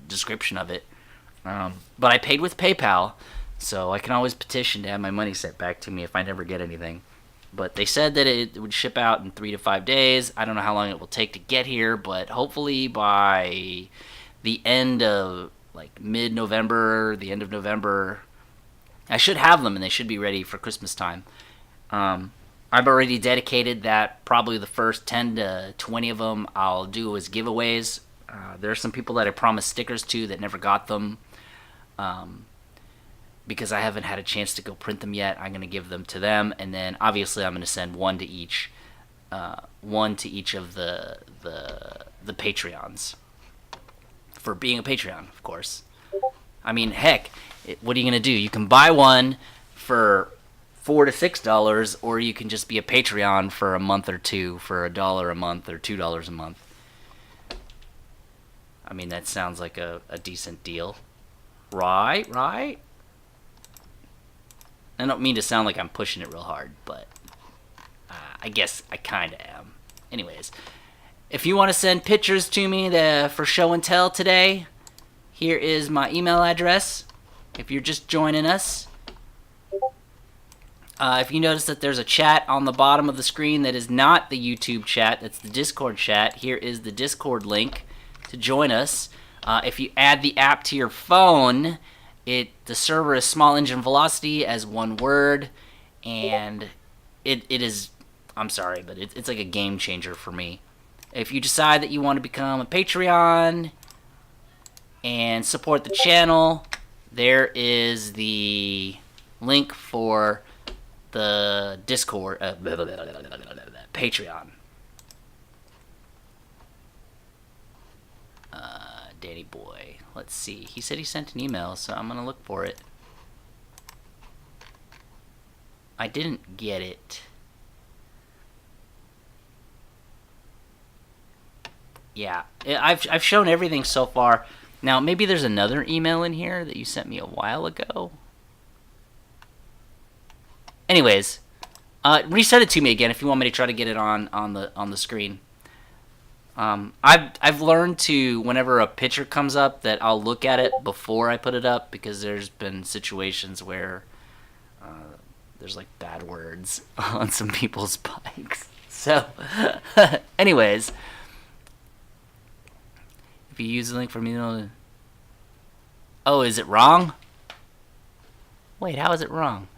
description of it. But I paid with PayPal, so I can always petition to have my money sent back to me if I never get anything. But they said that it would ship out in 3 to 5 days. I don't know how long it will take to get here, but hopefully by the end of, like, mid-November, the end of November, I should have them and they should be ready for Christmas time. I've already dedicated that probably the first 10 to 20 of them I'll do as giveaways. There are some people that I promised stickers to that never got them. Because I haven't had a chance to go print them yet, I'm going to give them to them. And then obviously I'm going to send one to each of the Patreons. For being a Patreon, of course. I mean, heck, what are you going to do? You can buy one for $4 to $6, or you can just be a Patreon for a month or two for $1 a month or $2 a month. I mean, that sounds like a decent deal. Right? I don't mean to sound like I'm pushing it real hard, but I guess I kind of am. Anyways, if you want to send pictures to me for show and tell today, here is my email address. If you're just joining us, if you notice that there's a chat on the bottom of the screen that is not the YouTube chat, that's the Discord chat, here is the Discord link to join us. If you add the app to your phone, the server is small engine velocity as one word, and it is, I'm sorry, but it's like a game changer for me. If you decide that you want to become a Patreon and support the channel, there is the link for the Discord, Patreon. Danny boy. Let's see. He said he sent an email, so I'm going to look for it. I didn't get it. Yeah, I've shown everything so far. Now, maybe there's another email in here that you sent me a while ago. Anyways, reset it to me again if you want me to try to get it on the screen. I've learned to, whenever a picture comes up, that I'll look at it before I put it up, because there's been situations where there's like bad words on some people's bikes. So, anyways, if you use the link for me, oh, is it wrong? Wait, how is it wrong?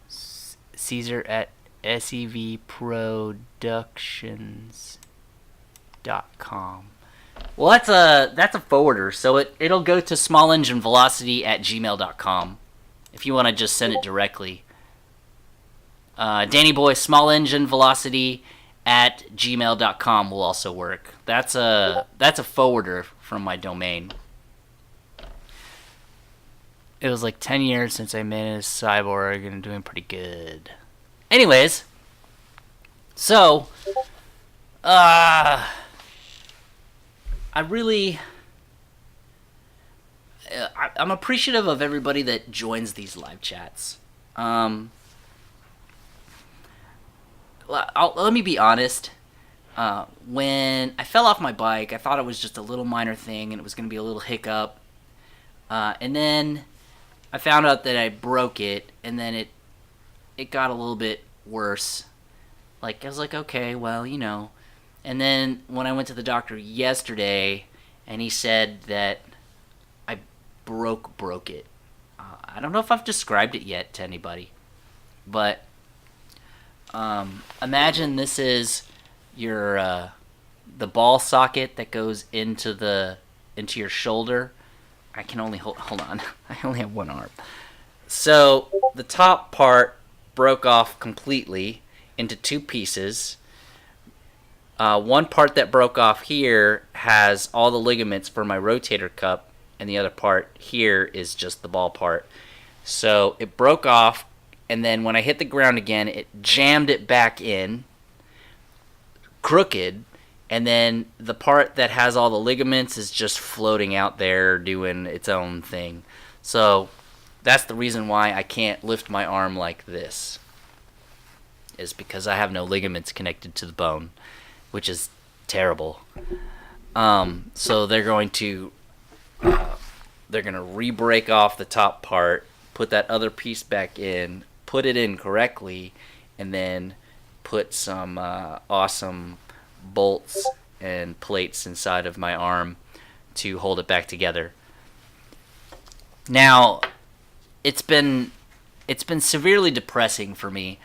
Caesar at sevproductions.com. Well, that's a forwarder, so it'll go to smallenginevelocity@gmail.com if you want to just send it directly. Danny Boy smallenginevelocity@gmail.com will also work. That's a forwarder from my domain. It was like 10 years since I made a cyborg and I'm doing pretty good. Anyways, so I'm appreciative of everybody that joins these live chats. Let me be honest. When I fell off my bike, I thought it was just a little minor thing and it was going to be a little hiccup. And then I found out that I broke it, and then it got a little bit worse. Like, I was like, okay, well, you know. And then when I went to the doctor yesterday, and he said that I broke it. I don't know if I've described it yet to anybody, but Imagine this is your the ball socket that goes into your shoulder. I can only hold on. I only have one arm. So the top part broke off completely into two pieces. One part that broke off here has all the ligaments for my rotator cuff, and the other part here is just the ball part. So it broke off, and then when I hit the ground again, it jammed it back in, crooked, and then the part that has all the ligaments is just floating out there doing its own thing. So that's the reason why I can't lift my arm like this, is because I have no ligaments connected to the bone, which is terrible. So they're going to re-break off the top part, put that other piece back in, put it in correctly, and then put some awesome bolts and plates inside of my arm to hold it back together. Now, it's been severely depressing for me.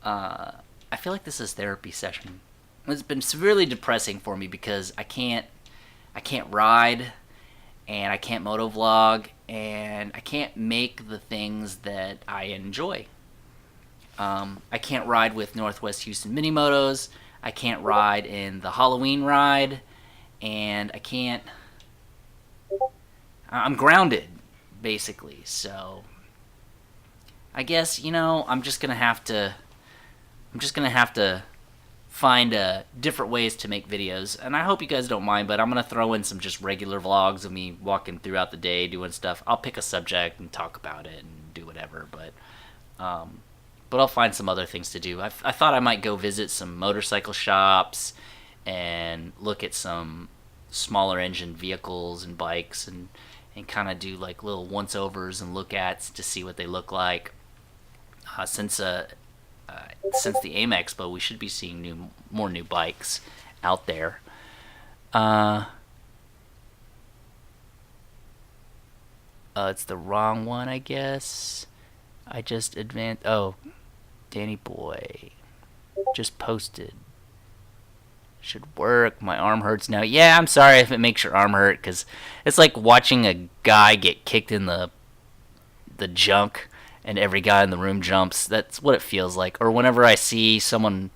I feel like this is therapy session. It's been severely depressing for me because I can't ride, and I can't motovlog, and I can't make the things that I enjoy. I can't ride with Northwest Houston Mini Motos. I can't ride in the Halloween ride, and I'm grounded, basically. So I guess, I'm just gonna have to find different ways to make videos, and I hope you guys don't mind, but I'm gonna throw in some just regular vlogs of me walking throughout the day doing stuff. I'll pick a subject and talk about it and do whatever, but I'll find some other things to do. I thought I might go visit some motorcycle shops and look at some smaller engine vehicles and bikes and kind of do like little once-overs and look-ats to see what they look like. Since the AIM Expo, we should be seeing more new bikes out there. It's the wrong one, I guess. I just advanced. Oh, Danny Boy just posted. Should work. My arm hurts now. Yeah, I'm sorry if it makes your arm hurt, because it's like watching a guy get kicked in the junk and every guy in the room jumps. That's what it feels like. Or whenever I see someone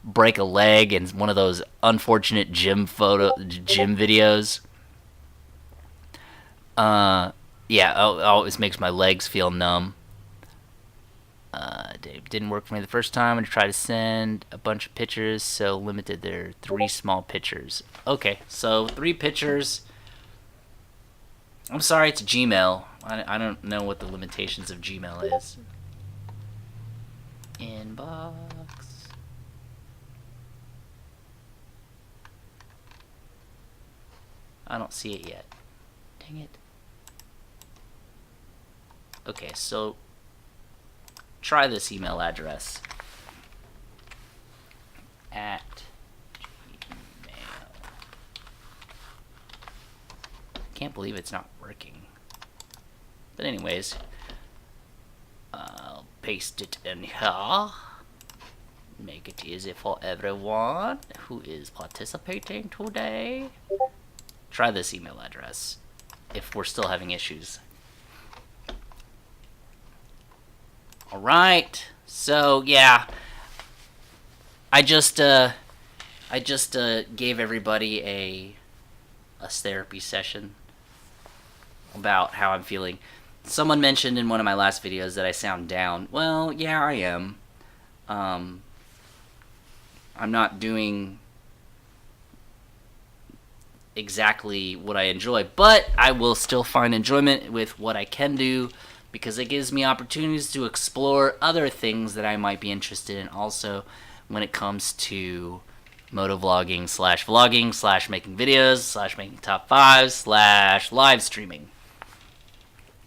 break a leg in one of those unfortunate gym videos. Yeah, it always makes my legs feel numb. It didn't work for me the first time. I tried to send a bunch of pictures, so limited their 3 small pictures. Okay, so 3 pictures. I'm sorry, it's Gmail. I don't know what the limitations of Gmail is. Inbox. I don't see it yet. Dang it. Okay, so try this email address. At Gmail. Can't believe it's not working. But anyways, I'll paste it in here. Make it easy for everyone who is participating today. Try this email address if we're still having issues. Alright, so yeah, I just gave everybody a therapy session about how I'm feeling. Someone mentioned in one of my last videos that I sound down. Well, yeah, I am. I'm not doing exactly what I enjoy, but I will still find enjoyment with what I can do, because it gives me opportunities to explore other things that I might be interested in also when it comes to motovlogging / vlogging / making videos / making top 5s / live streaming.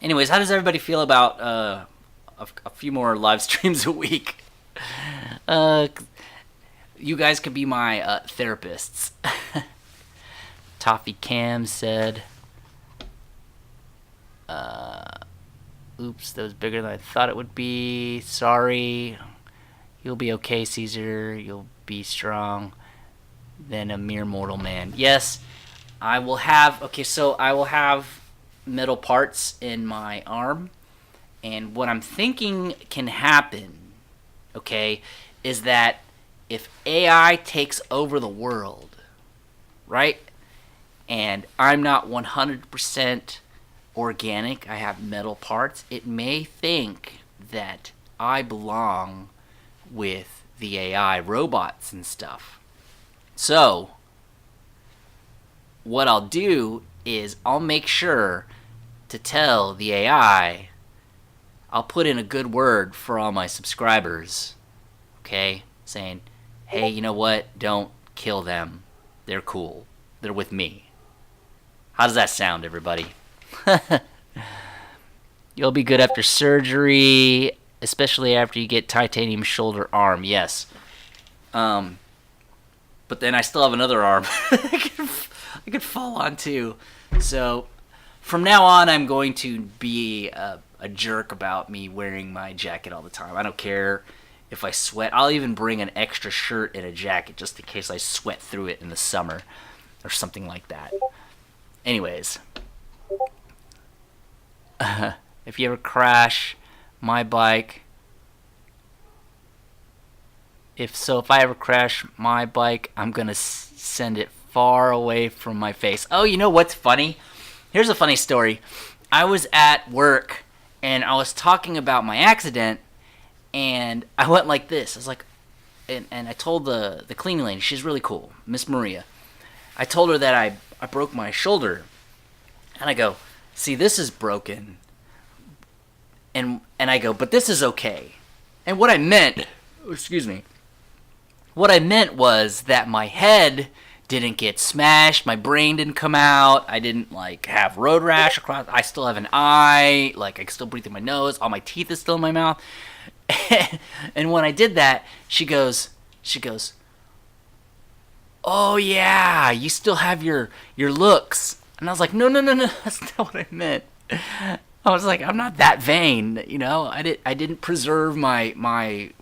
Anyways, how does everybody feel about a few more live streams a week? You guys could be my therapists. Toffee Cam said, oops, that was bigger than I thought it would be. Sorry. You'll be okay, Caesar. You'll be strong than a mere mortal man. Yes, I will have... Okay, so I will have metal parts in my arm. And what I'm thinking can happen, okay, is that if AI takes over the world, right, and I'm not 100% organic, I have metal parts, it may think that I belong with the AI robots and stuff. So, what I'll do is I'll make sure to tell the AI, I'll put in a good word for all my subscribers, okay, saying, hey, you know what, don't kill them, they're cool, they're with me. How does that sound, everybody? You'll be good after surgery, especially after you get titanium shoulder arm. Yes. But then I still have another arm I could fall on too. So from now on, I'm going to be a jerk about me wearing my jacket all the time. I don't care if I sweat. I'll even bring an extra shirt and a jacket just in case I sweat through it in the summer or something like that. Anyways. If you ever crash my bike, if I ever crash my bike, I'm gonna send it far away from my face. Oh, you know what's funny? Here's a funny story. I was at work and I was talking about my accident, and I went like this. I was like, and I told the cleaning lady, she's really cool, Miss Maria. I told her that I broke my shoulder, and I go, see, this is broken. And I go, but this is okay. And what I meant, what I meant was that my head didn't get smashed, my brain didn't come out, I didn't like have road rash across, I still have an eye, like I can still breathe through my nose, all my teeth is still in my mouth. And when I did that, she goes, oh yeah, you still have your looks. And I was like, no, that's not what I meant. I was like, I'm not that vain, you know. I didn't preserve my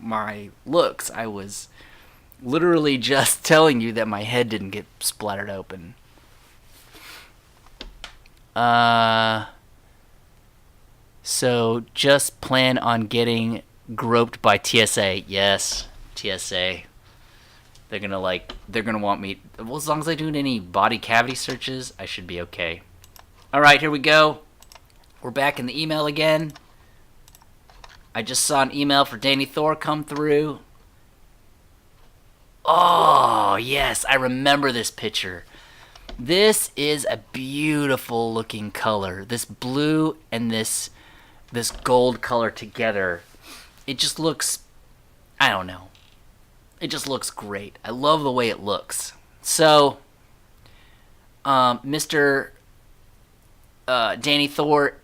looks. I was literally just telling you that my head didn't get splattered open. So just plan on getting groped by TSA. Yes, TSA. They're gonna want me. Well, as long as I do any body cavity searches, I should be okay. All right, here we go. We're back in the email again. I just saw an email for Danny Thor come through. Oh, yes, I remember this picture. This is a beautiful looking color. This blue and this gold color together. It just looks, I don't know. It just looks great. I love the way it looks. So, Mr. Danny Thor,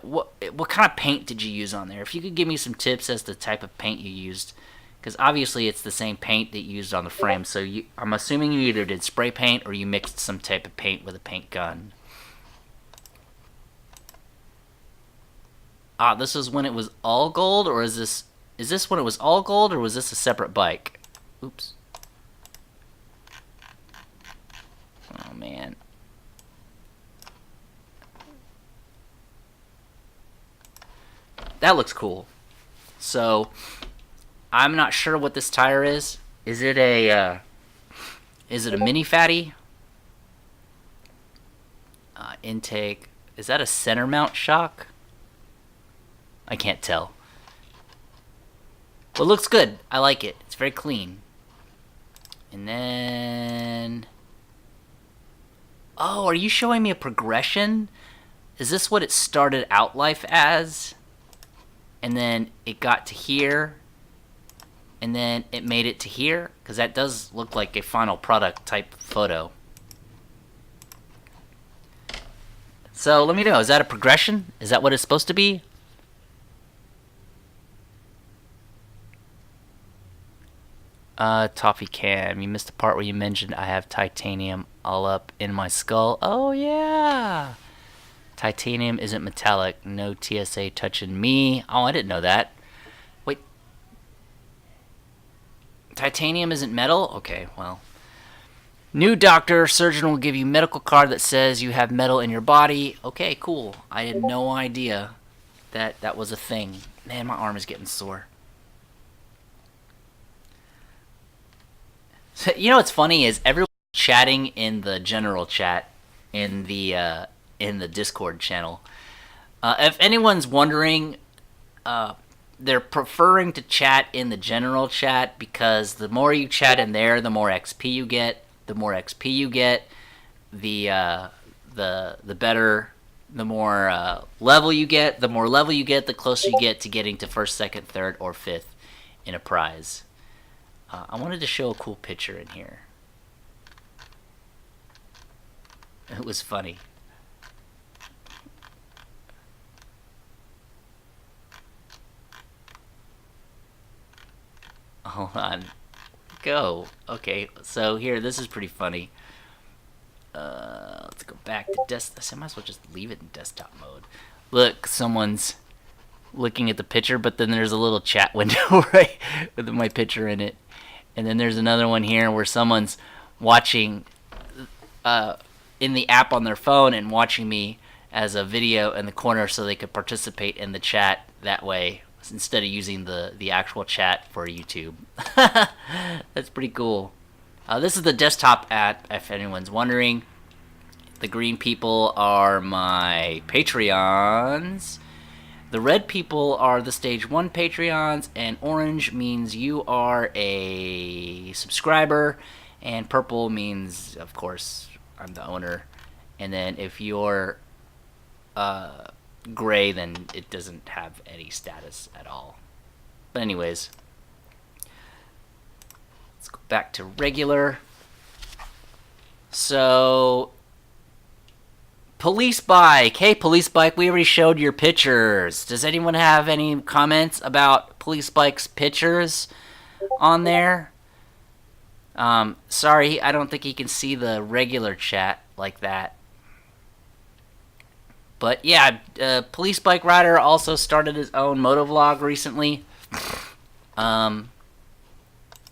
what kind of paint did you use on there? If you could give me some tips as to the type of paint you used, because obviously it's the same paint that you used on the frame. So I'm assuming you either did spray paint or you mixed some type of paint with a paint gun. Ah, this is when it was all gold, or is this when it was all gold, or was this a separate bike? Oops. Oh man. That looks cool. So, I'm not sure what this tire is. Is it a mini fatty? Intake. Is that a center mount shock? I can't tell. But it looks good. I like it. It's very clean. And then... Oh, are you showing me a progression? Is this what it started out life as? And then it got to here, and then it made it to here, because that does look like a final product type photo. So let me know, is that a progression? Is that what it's supposed to be? Toffee Cam, you missed the part where you mentioned I have titanium all up in my skull. Oh yeah! Titanium isn't metallic. No TSA touching me. Oh, I didn't know that. Wait. Titanium isn't metal? Okay, well. New doctor, surgeon will give you medical card that says you have metal in your body. Okay, cool. I had no idea that that was a thing. Man, my arm is getting sore. So, you know what's funny is everyone's chatting in the general chat in the Discord channel. If anyone's wondering, they're preferring to chat in the general chat because the more you chat in there, the more XP you get. The more XP you get, the better, the more level you get. The more level you get, the closer you get to getting to first, second, third, or fifth in a prize. I wanted to show a cool picture in here. It was funny. Hold on. Go. Okay, so here, this is pretty funny. Let's go back to desktop. I might as well just leave it in desktop mode. Look, someone's looking at the picture, but then there's a little chat window right with my picture in it. And then there's another one here where someone's watching in the app on their phone and watching me as a video in the corner so they could participate in the chat that way instead of using the actual chat for YouTube. That's pretty cool. This is the desktop app, if anyone's wondering. The green people are my Patreons. The red people are the Stage 1 Patreons, and orange means you are a subscriber, and purple means, of course, I'm the owner. And then if you're gray, then it doesn't have any status at all. But anyways, let's go back to regular. So, police bike. Hey, police bike, we already showed your pictures. Does anyone have any comments about police bike's pictures on there? Sorry, I don't think he can see the regular chat like that. But yeah, Police Bike Rider also started his own motovlog recently. And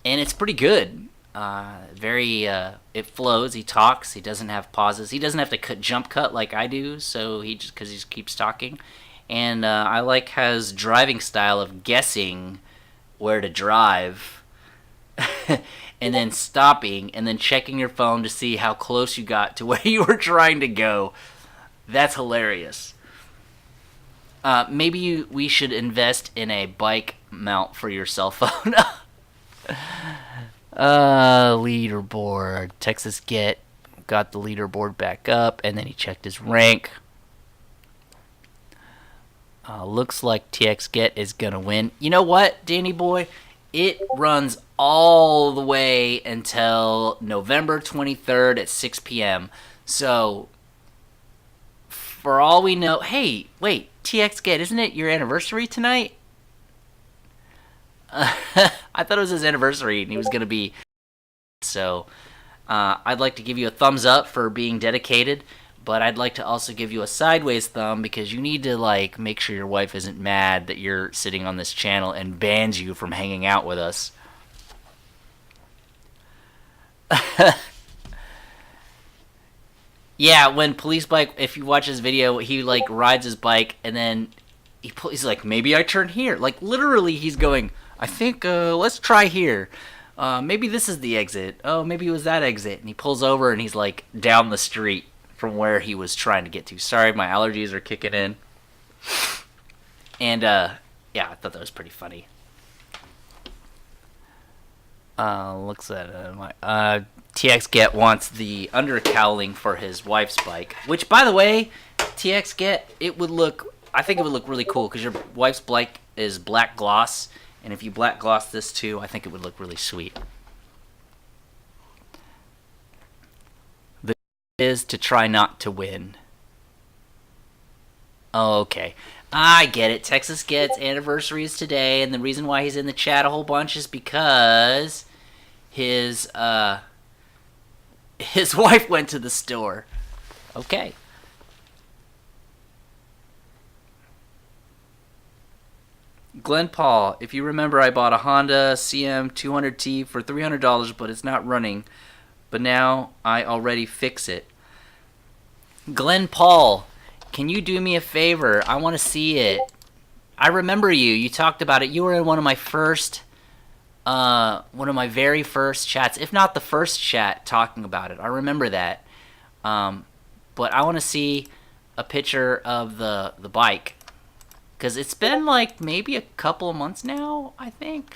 it's pretty good. It flows, he talks, he doesn't have pauses. He doesn't have to jump cut like I do, so because he just keeps talking. And I like his driving style of guessing where to drive. And then stopping, and then checking your phone to see how close you got to where you were trying to go. That's hilarious. Maybe we should invest in a bike mount for your cell phone. Leaderboard. Texas Get got the leaderboard back up, and then he checked his rank. Looks like TX Get is gonna win. You know what, Danny boy? It runs all the way until November 23rd at 6 p.m. So, for all we know... Hey, wait, TX Get, isn't it your anniversary tonight? I thought it was his anniversary and he was going to be... So, I'd like to give you a thumbs up for being dedicated, but I'd like to also give you a sideways thumb because you need to, make sure your wife isn't mad that you're sitting on this channel and bans you from hanging out with us. Yeah, when Police Bike, if you watch his video, he rides his bike and then he's like, maybe I turn here. Literally he's going, I think let's try here. Maybe this is the exit. Oh, maybe it was that exit. And he pulls over and he's down the street from where he was trying to get to. Sorry, my allergies are kicking in. And yeah, I thought that was pretty funny. Looks at my TX Get wants the undercowling for his wife's bike, which, by the way, TX Get, I think it would look really cool because your wife's bike is black gloss, and if you black gloss this too, I think it would look really sweet. The is to try not to win. Oh, okay. I get it. Texas Get's anniversary is today, and the reason why he's in the chat a whole bunch is because his wife went to the store. Okay. Glenn Paul, if you remember, I bought a Honda CM 200T for $300, but it's not running. But now I already fix it. Glenn Paul, can you do me a favor? I want to see it. I remember you. You talked about it. You were in one of my very first chats, if not the first chat, talking about it. I remember that. But I want to see a picture of the bike. Because it's been like maybe a couple of months now, I think.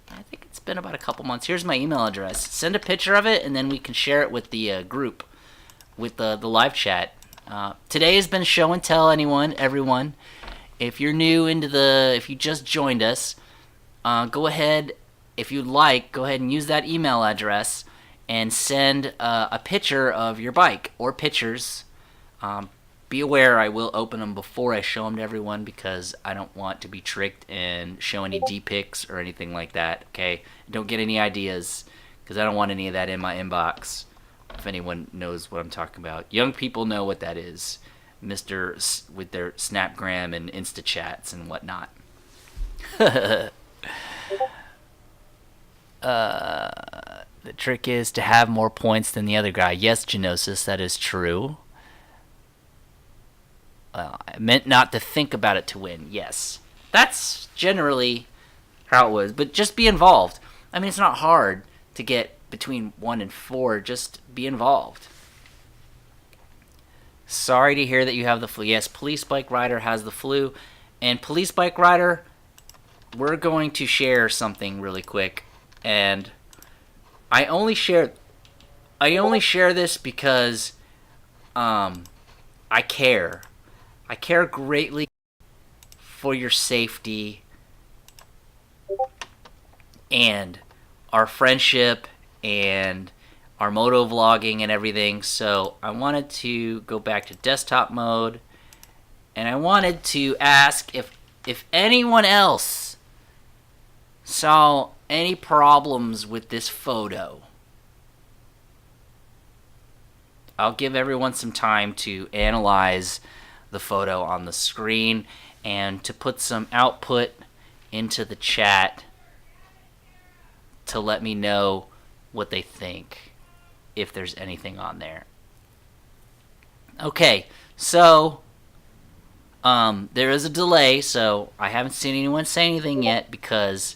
I think it's been about a couple months. Here's my email address. Send a picture of it, and then we can share it with the group, with the live chat. Today has been show and tell, everyone. If you're new if you just joined us, go ahead, if you'd like, go ahead and use that email address and send a picture of your bike or pictures. Be aware I will open them before I show them to everyone because I don't want to be tricked and show any D-pics or anything like that, okay? Don't get any ideas because I don't want any of that in my inbox, if anyone knows what I'm talking about. Young people know what that is, with their Snapgram and Instachats and whatnot. The trick is to have more points than the other guy. Yes, Genosis, that is true. I meant not to think about it to win. Yes. That's generally how it was. But just be involved. I mean, it's not hard to get between 1 and 4. Just be involved. Sorry to hear that you have the flu. Yes, Police Bike Rider has the flu. And Police Bike Rider, we're going to share something really quick. And I only share this because I care. I care greatly for your safety and our friendship and our moto vlogging and everything. So I wanted to go back to desktop mode, and I wanted to ask if anyone else saw any problems with this photo. I'll give everyone some time to analyze the photo on the screen and to put some output into the chat to let me know what they think, if there's anything on there. Okay, so there is a delay, so I haven't seen anyone say anything yet because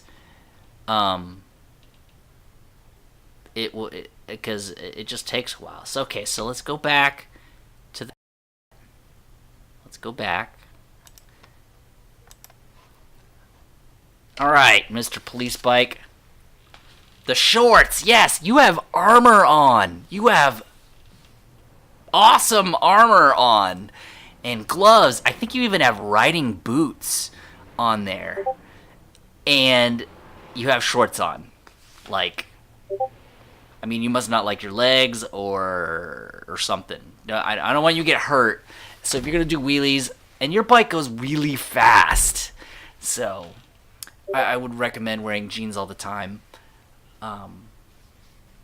it just takes a while. So okay, so let's go back to Let's go back. Alright, Mr. Police Bike. The shorts! Yes, you have armor on! You have awesome armor on! And gloves. I think you even have riding boots on there. And you have shorts on. Like, I mean, you must not like your legs or something. I don't want you to get hurt. So if you're going to do wheelies, and your bike goes really fast, so I would recommend wearing jeans all the time.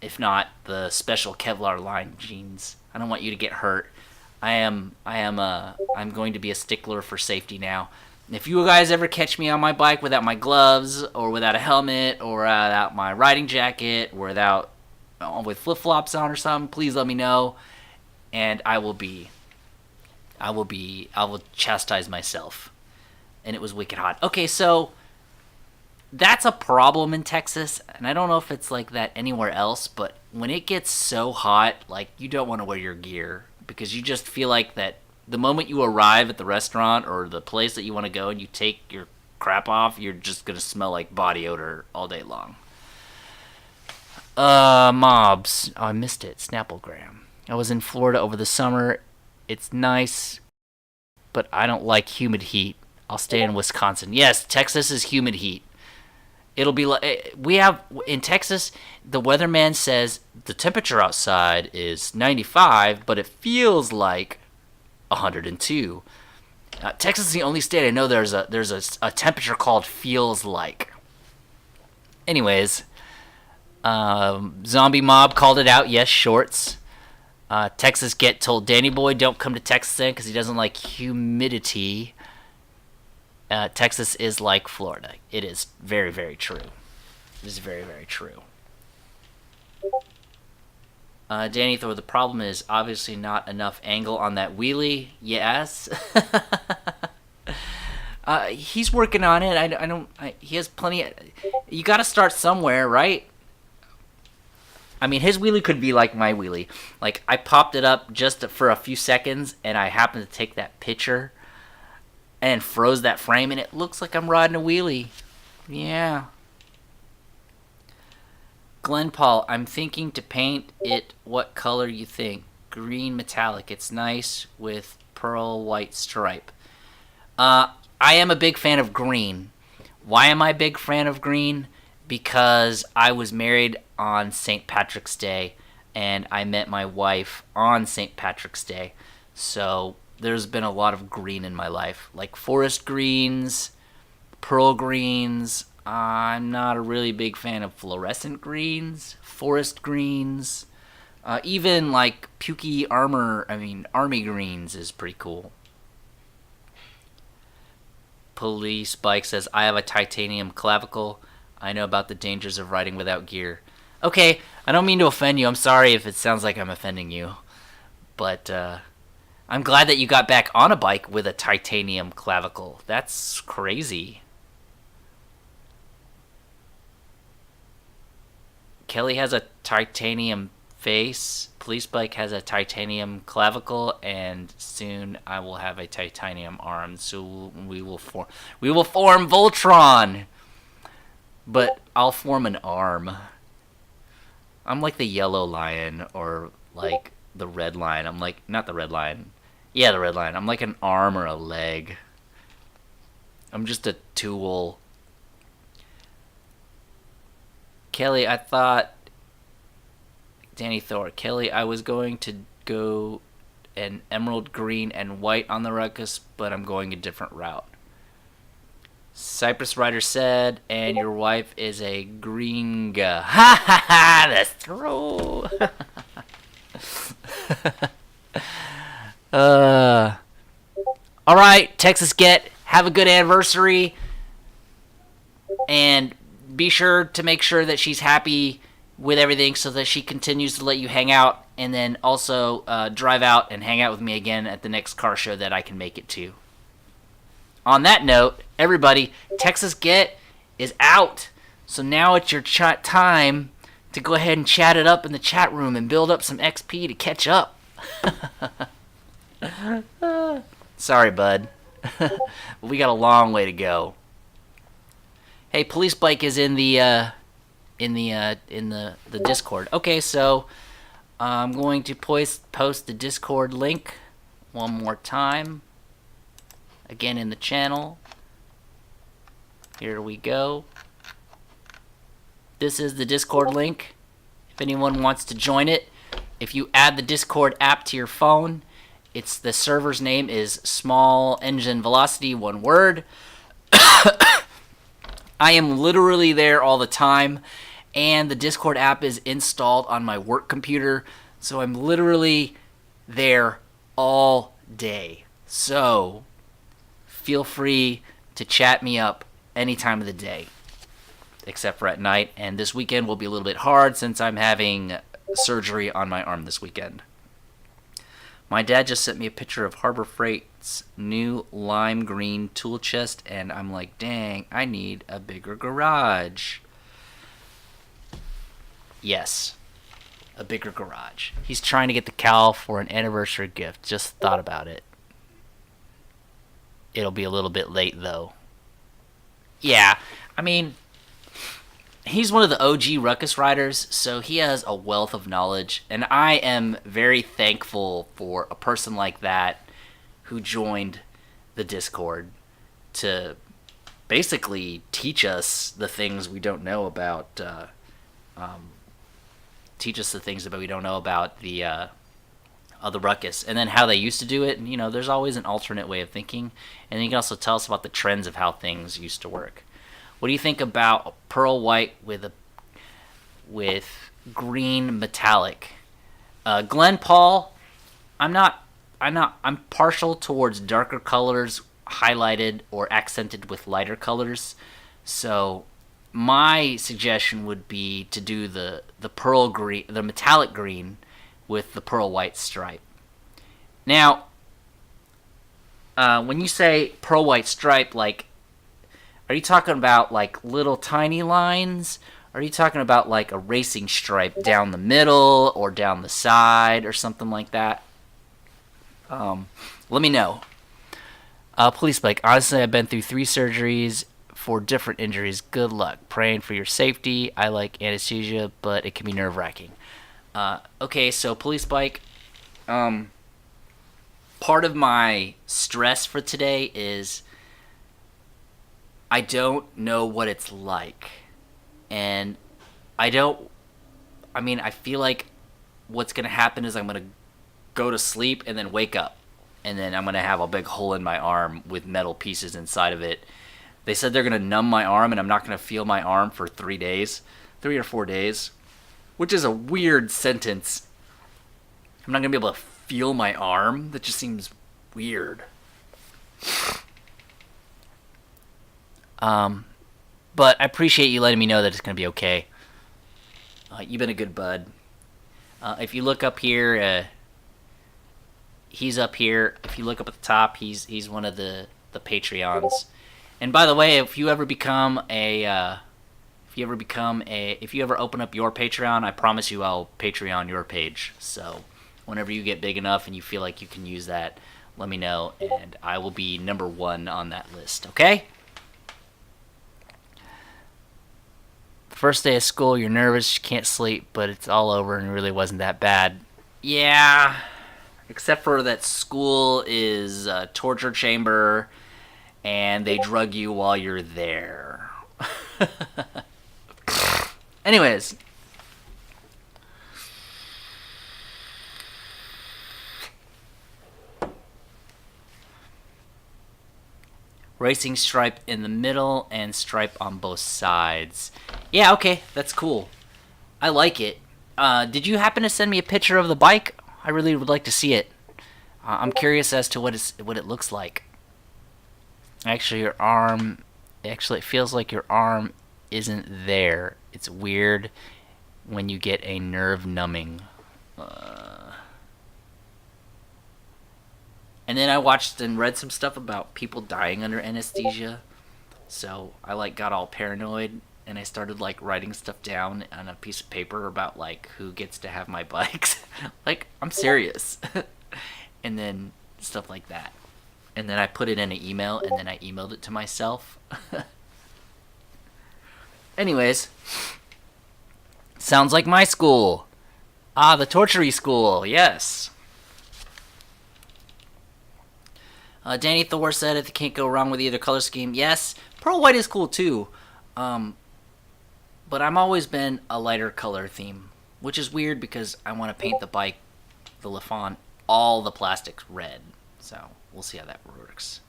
If not, the special Kevlar line jeans. I don't want you to get hurt. I'm going to be a stickler for safety now. If you guys ever catch me on my bike without my gloves, or without a helmet, or without my riding jacket, or with flip-flops on or something, please let me know, and I will chastise myself. And it was wicked hot. Okay, so that's a problem in Texas, and I don't know if it's like that anywhere else, but when it gets so hot, like, you don't want to wear your gear because you just feel like that the moment you arrive at the restaurant or the place that you want to go and you take your crap off, you're just going to smell like body odor all day long. Mobs. Oh, I missed it. Snapplegram. I was in Florida over the summer. It's nice, but I don't like humid heat. I'll stay in Wisconsin. Yes, Texas is humid heat. It'll be like, in Texas, the weatherman says the temperature outside is 95, but it feels like 102. Texas is the only state I know there's a temperature called feels like. Anyways, Zombie Mob called it out. Yes, shorts. Texas Get told Danny Boy don't come to Texas then because he doesn't like humidity. Texas is like Florida. It is very, very true. It is very, very true. Danny Thor, the problem is obviously not enough angle on that wheelie. Yes. He's working on it. I don't. He has plenty. You got to start somewhere, right? I mean, his wheelie could be like my wheelie. Like, I popped it up just for a few seconds, and I happened to take that picture and froze that frame, and it looks like I'm riding a wheelie. Yeah. Glenn Paul, I'm thinking to paint it what color you think. Green metallic. It's nice with pearl white stripe. I am a big fan of green. Why am I a big fan of green? Because I was married on St. Patrick's Day, and I met my wife on St. Patrick's Day. So there's been a lot of green in my life, like forest greens, pearl greens. I'm not a really big fan of fluorescent greens, forest greens, even like pukey army greens is pretty cool. Police Bike says, I have a titanium clavicle. I know about the dangers of riding without gear. Okay, I don't mean to offend you. I'm sorry if it sounds like I'm offending you. But I'm glad that you got back on a bike with a titanium clavicle. That's crazy. Kelly has a titanium face. Police Bike has a titanium clavicle, and soon I will have a titanium arm. So we will form Voltron. But I'll form an arm. I'm like the yellow lion, or like the red lion. I'm like, not the red lion. Yeah, the red lion. I'm like an arm or a leg. I'm just a tool. Kelly, I thought... Danny Thor. Kelly, I was going to go an emerald green and white on the ruckus, but I'm going a different route. Cypress Rider said, and your wife is a gringa. Ha ha ha! That's true. All right, Texas Get. Have a good anniversary, and be sure to make sure that she's happy with everything, so that she continues to let you hang out, and then also drive out and hang out with me again at the next car show that I can make it to. On that note, everybody, Texas Get is out. So now it's your time to go ahead and chat it up in the chat room and build up some XP to catch up. Sorry, bud. We got a long way to go. Hey, Police Bike is in the Discord. Okay, so I'm going to post the Discord link one more time. Again in the channel. Here we go. This is the Discord link. If anyone wants to join it, if you add the Discord app to your phone, the server's name is Small Engine Velocity, one word. I am literally there all the time, and the Discord app is installed on my work computer, so I'm literally there all day. So feel free to chat me up any time of the day, except for at night. And this weekend will be a little bit hard since I'm having surgery on my arm this weekend. My dad just sent me a picture of Harbor Freight's new lime green tool chest, and I'm like, dang, I need a bigger garage. Yes, a bigger garage. He's trying to get the cow for an anniversary gift. Just thought about it. It'll be a little bit late, though. Yeah, I mean, he's one of the OG Ruckus riders, so he has a wealth of knowledge, and I am very thankful for a person like that who joined the Discord to basically teach us the things we don't know about, the Ruckus, and then how they used to do it. And, you know, there's always an alternate way of thinking, and then you can also tell us about the trends of how things used to work. What do you think about pearl white with green metallic? Glenn Paul, I'm partial towards darker colors highlighted or accented with lighter colors. So my suggestion would be to do the pearl green, the metallic green, with the pearl white stripe. Now, when you say pearl white stripe, like, are you talking about like little tiny lines? Are you talking about like a racing stripe down the middle or down the side or something like that? Let me know. Police bike. Honestly, I've been through 3 surgeries for different injuries. Good luck. Praying for your safety. I like anesthesia, but it can be nerve-wracking. Okay, so police bike. Part of my stress for today is I don't know what it's like. And I feel like what's going to happen is I'm going to go to sleep and then wake up. And then I'm going to have a big hole in my arm with metal pieces inside of it. They said they're going to numb my arm and I'm not going to feel my arm for 3 days. 3 or 4 days. Which is a weird sentence. I'm not going to be able to feel my arm? That just seems weird. But I appreciate you letting me know that it's going to be okay. You've been a good bud. If you look up here, he's up here. If you look up at the top, he's one of the Patreons. And by the way, if you ever open up your Patreon, I promise you I'll Patreon your page. So whenever you get big enough and you feel like you can use that, let me know, and I will be number 1 on that list. Okay? First day of school, you're nervous, you can't sleep, but it's all over and it really wasn't that bad. Yeah, except for that school is a torture chamber and they drug you while you're there. Anyways. Racing stripe in the middle and stripe on both sides. Yeah, okay, that's cool. I like it. Did you happen to send me a picture of the bike? I really would like to see it. I'm curious as to what it looks like. Actually, it feels like your arm isn't there. It's weird when you get a nerve numbing. And then I watched and read some stuff about people dying under anesthesia. So I got all paranoid and I started writing stuff down on a piece of paper about who gets to have my bikes. I'm serious. And then stuff like that. And then I put it in an email and then I emailed it to myself. Anyways, sounds like my school. The tortury school, yes. Danny Thor said it can't go wrong with either color scheme. Yes, pearl white is cool too. But I've always been a lighter color theme, which is weird because I want to paint the bike, the Lafon, all the plastics red. So we'll see how that works.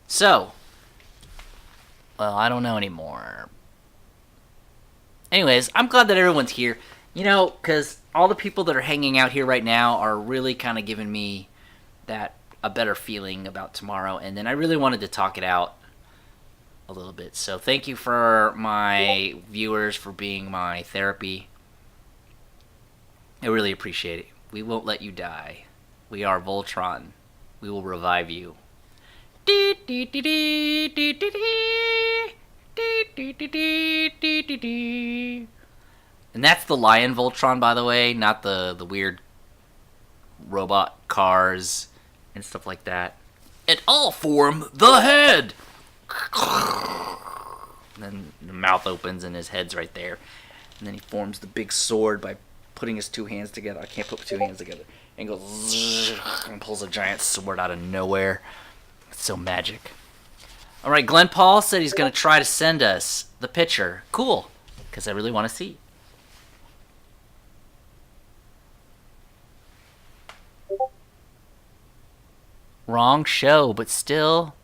So, well, I don't know anymore. Anyways, I'm glad that everyone's here. Because all the people that are hanging out here right now are really kind of giving me a better feeling about tomorrow. And then I really wanted to talk it out a little bit. So thank you for my viewers for being my therapy. I really appreciate it. We won't let you die. We are Voltron. We will revive you. And that's the Lion Voltron, by the way, not the weird robot cars and stuff like that. It all form the head! And then the mouth opens and his head's right there. And then he forms the big sword by putting his 2 hands together. I can't put 2 hands together. And goes and pulls a giant sword out of nowhere. It's so magic. Alright, Glenn Paul said he's going to try to send us the picture. Cool, because I really want to see. Wrong show, but still.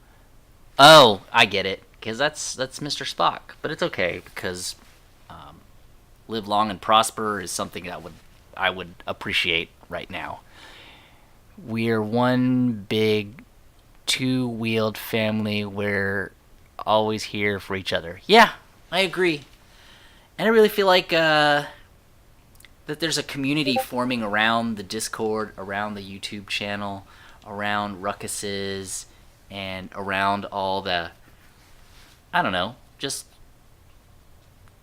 Oh, I get it, because that's Mr. Spock. But it's okay, because live long and prosper is something that I would appreciate right now. we're one big two-wheeled family. We're always here for each other. Yeah, I agree. And I really feel like that there's a community forming around the Discord, around the YouTube channel, around Ruckuses, and around all the, I don't know, just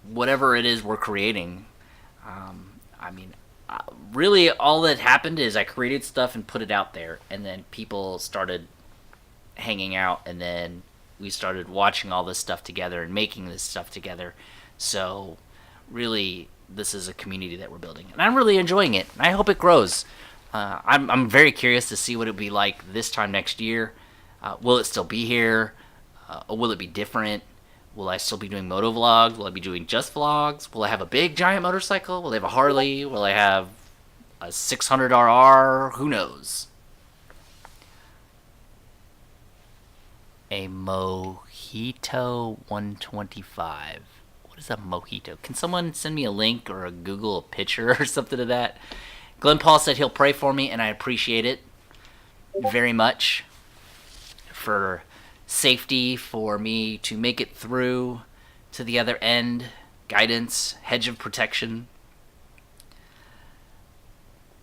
whatever it is we're creating. I mean, really, all that happened is I created stuff and put it out there, and then people started hanging out, and then we started watching all this stuff together and making this stuff together. So, really, this is a community that we're building, and I'm really enjoying it. I hope it grows. I'm very curious to see what it'll be like this time next year. Will it still be here? Or will it be different? Will I still be doing moto vlogs? Will I be doing just vlogs? Will I have a big giant motorcycle? Will I have a Harley? Will I have a 600RR? Who knows? A Mojito 125. What is a mojito? Can someone send me a link or a Google picture or something of that? Glenn Paul said he'll pray for me, and I appreciate it very much. For safety, for me to make it through to the other end, guidance, hedge of protection.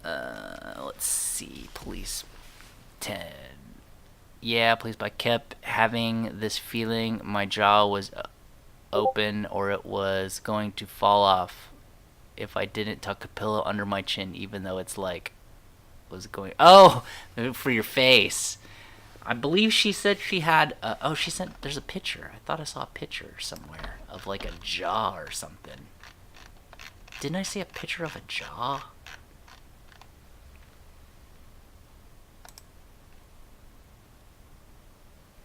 Let's see, police 10. Yeah, please. I kept having this feeling my jaw was open or it was going to fall off if I didn't tuck a pillow under my chin, even though it's like was going. Oh, for your face. I believe she said she had. She sent. There's a picture. I thought I saw a picture somewhere of like a jaw or something. Didn't I see a picture of a jaw?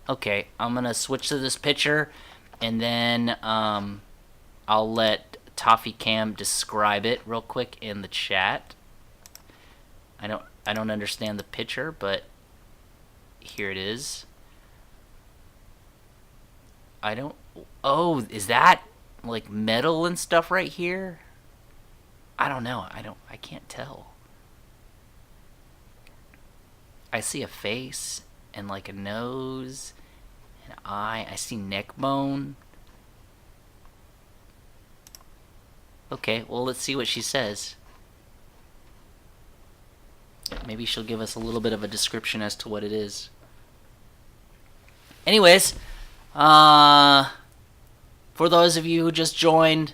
Okay, I'm gonna switch to this picture, and then I'll let Toffee Cam describe it real quick in the chat. I don't understand the picture, but here it is. Oh, is that like metal and stuff right here? I don't know. I can't tell. I see a face and like a nose, an eye. I see neck bone. Okay, well, let's see what she says. Maybe she'll give us a little bit of a description as to what it is. Anyways, for those of you who just joined,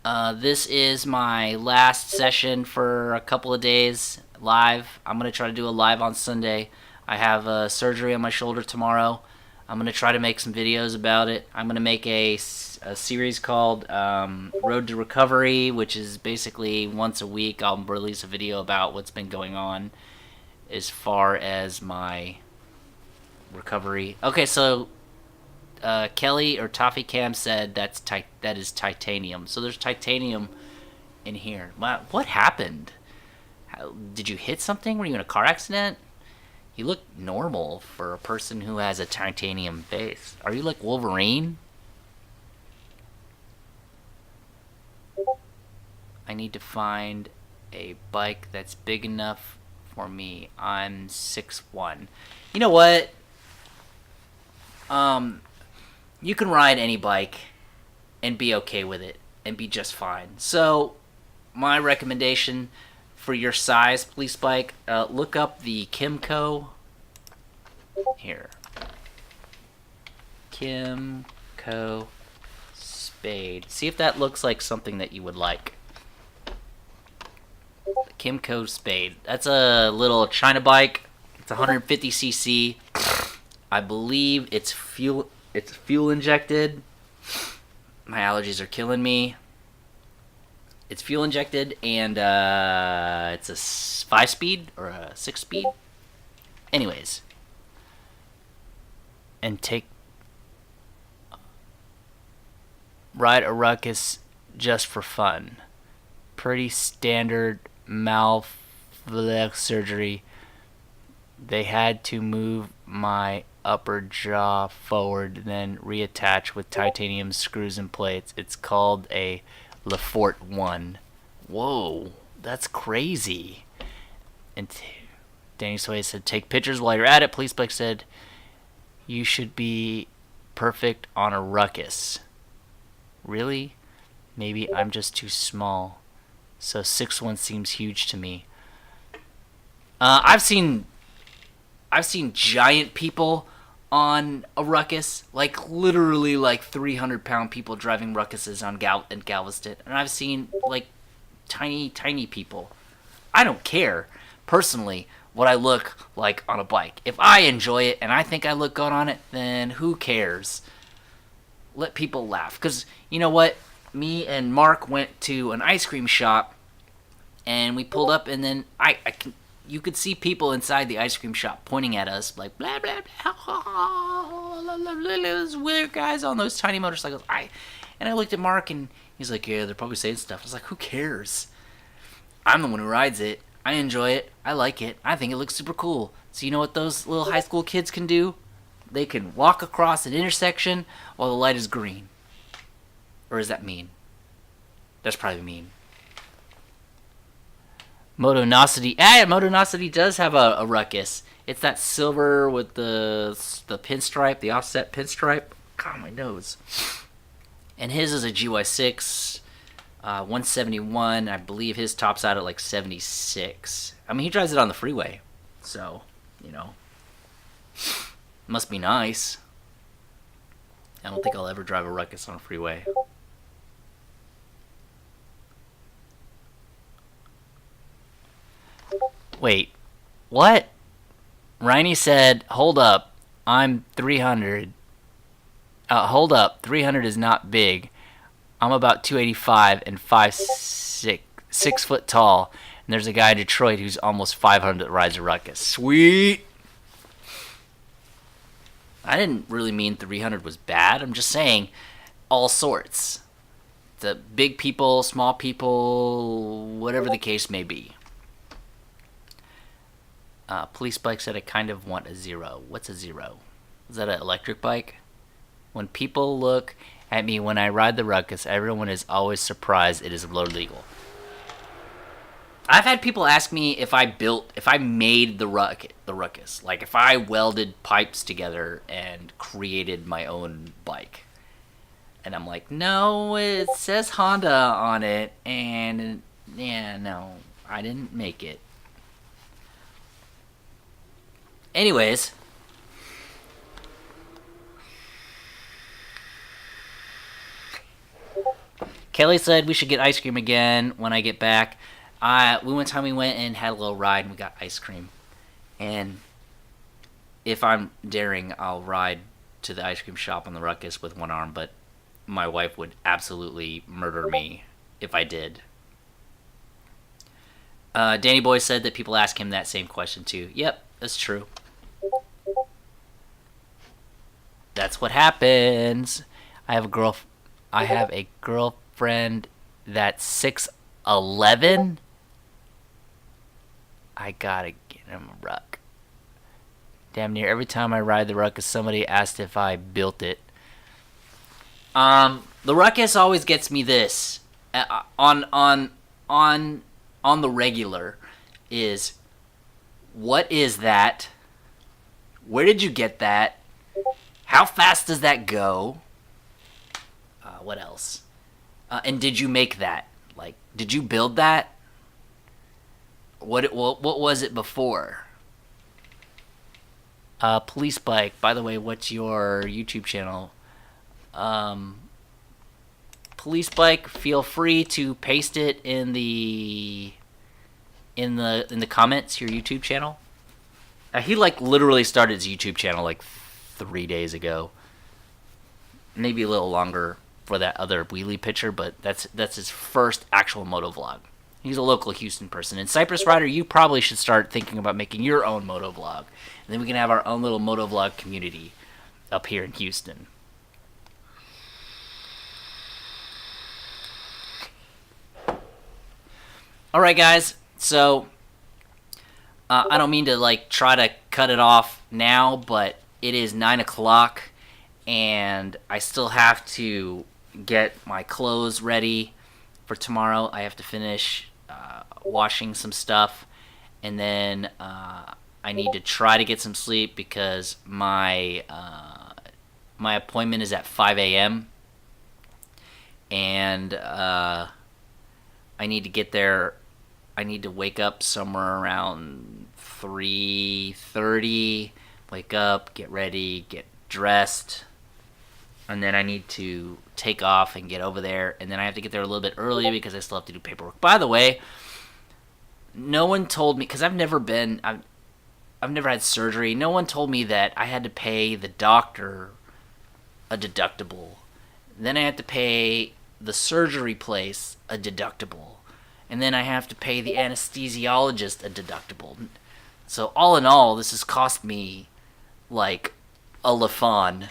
this is my last session for a couple of days live. I'm going to try to do a live on Sunday. I have surgery on my shoulder tomorrow. I'm going to try to make some videos about it. I'm going to make a series called Road to Recovery, which is basically once a week I'll release a video about what's been going on as far as my recovery. Okay, so Kelly or Toffee Cam said that is titanium. So there's titanium in here. Wow, what happened? Did you hit something? Were you in a car accident? You look normal for a person who has a titanium base. Are you like Wolverine? I need to find a bike that's big enough for me. I'm 6'1". You know what? You can ride any bike and be okay with it and be just fine. So, my recommendation for your size police bike, look up the Kimco. Here. Kimco Spade. See if that looks like something that you would like. Kimco Spade. That's a little China bike. It's 150cc. I believe it's fuel injected. My allergies are killing me. It's fuel injected, and it's a 5-speed or a 6-speed. Anyways, and ride a ruckus just for fun. Pretty standard mouth surgery. They had to move my upper jaw forward, then reattach with titanium screws and plates. It's called a Lefort 1. Whoa, that's crazy. And Danny Sway said, take pictures while you're at it. Police Bike said, you should be perfect on a ruckus. Really? Maybe I'm just too small. So 6'1" seems huge to me. I've seen giant people on a ruckus, like literally like 300-pound people driving ruckuses on in Galveston, and I've seen like tiny people. I don't care personally what I look like on a bike. If I enjoy it and I think I look good on it, then who cares? Let people laugh. Because you know what? Me and Mark went to an ice cream shop, and we pulled up, and then you could see people inside the ice cream shop pointing at us like blah blah blah, those weird guys on those tiny motorcycles. I looked at Mark, and he's like, yeah, they're probably saying stuff. I was like, who cares? I'm the one who rides it. I enjoy it. I like it. I think it looks super cool. So you know what those little high school kids can do? They can walk across an intersection while the light is green. Or is that mean? That's probably mean. Motonicity. Motonicity does have a ruckus. It's that silver with the pinstripe, the offset pinstripe. God, my nose. And his is a GY6, 171. I believe his tops out at like 76. I mean, he drives it on the freeway. So, you know. Must be nice. I don't think I'll ever drive a ruckus on a freeway. Wait, what? Riney said, hold up, I'm 300. Hold up, 300 is not big. I'm about 285 and 6 foot tall. And there's a guy in Detroit who's almost 500 that rides a ruckus. Sweet! I didn't really mean 300 was bad. I'm just saying all sorts. The big people, small people, whatever the case may be. Police Bike said, I kind of want a zero. What's a zero? Is that an electric bike? When people look at me when I ride the ruckus, everyone is always surprised it is road legal. I've had people ask me if I made the ruckus. Like if I welded pipes together and created my own bike. And I'm like, no, it says Honda on it. And yeah, no, I didn't make it. Anyways, Kelly said we should get ice cream again when I get back. We went and had a little ride, and we got ice cream. And if I'm daring, I'll ride to the ice cream shop on the ruckus with one arm, but my wife would absolutely murder me if I did. Danny Boy said that people ask him that same question too. Yep, that's true. That's what happens. I have a girlfriend that's 6'11". I gotta get him a ruck. Damn near every time I ride the ruckus, somebody asked if I built it. The ruckus always gets me this on the regular is, what is that? Where did you get that? How fast does that go? What else? And did you make that? Like, did you build that? What was it before? Police Bike. By the way, what's your YouTube channel? Police Bike. Feel free to paste it in the comments. Your YouTube channel. He like literally started his YouTube channel like 3 days ago. Maybe a little longer for that other wheelie picture, but that's his first actual moto vlog. He's a local Houston person. And Cypress Rider, you probably should start thinking about making your own moto vlog. And then we can have our own little moto vlog community up here in Houston. All right, guys. So I don't mean to like try to cut it off now, but it is 9 o'clock, and I still have to get my clothes ready for tomorrow. I have to finish washing some stuff, and then I need to try to get some sleep because my appointment is at 5 a.m. and I need to get there. I need to wake up somewhere around 3:30. Wake up, get ready, get dressed, and then I need to take off and get over there. And then I have to get there a little bit early because I still have to do paperwork. By the way, no one told me, because I've never had surgery. No one told me that I had to pay the doctor a deductible. Then I had to pay the surgery place a deductible. And then I have to pay the anesthesiologist a deductible. So all in all, this has cost me like a Lafon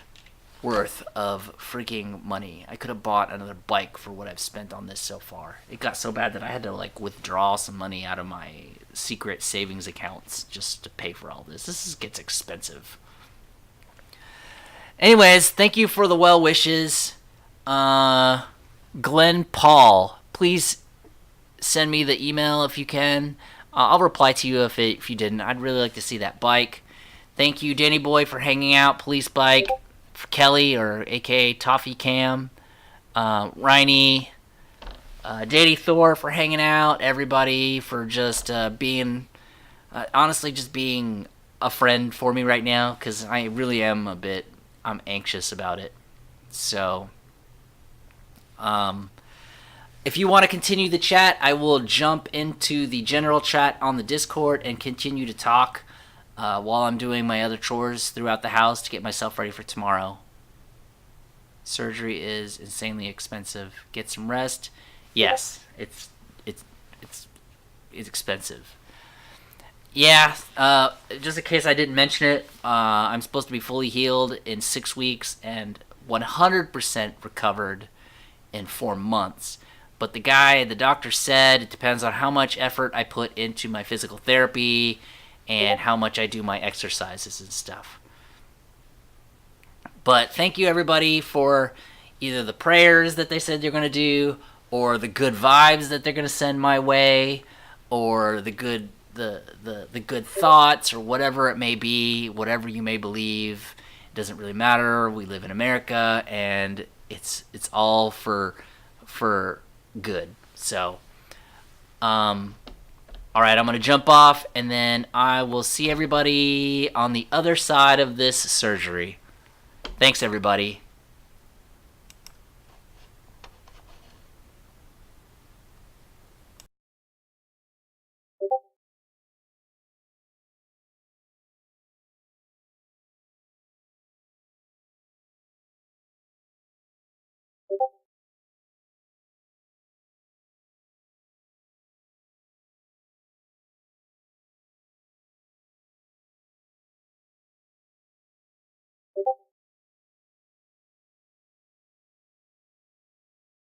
worth of freaking money. I could have bought another bike for what I've spent on this so far. It got so bad that I had to like withdraw some money out of my secret savings accounts just to pay for all this. Gets expensive. Anyways, thank you for the well wishes. Glenn Paul, please send me the email if you can. I'll reply to you if you didn't. I'd really like to see that bike. Thank you, Danny Boy, for hanging out. Police Bike. For Kelly, or aka Toffee Cam. Rhiney. Daddy Thor for hanging out. Everybody for just being... honestly, just being a friend for me right now. Because I really am I'm anxious about it. So... if you want to continue the chat, I will jump into the general chat on the Discord and continue to talk while I'm doing my other chores throughout the house to get myself ready for tomorrow. Surgery is insanely expensive. Get some rest. Yes, it's expensive. Yeah, just in case I didn't mention it, I'm supposed to be fully healed in 6 weeks and 100% recovered in 4 months. But the doctor said it depends on how much effort I put into my physical therapy and how much I do my exercises and stuff. But thank you everybody for either the prayers that they said they're going to do, or the good vibes that they're going to send my way, or the good good thoughts, or whatever it may be, whatever you may believe. It doesn't really matter. We live in America, and it's all for good. So, all right, I'm going to jump off, and then I will see everybody on the other side of this surgery. Thanks, everybody.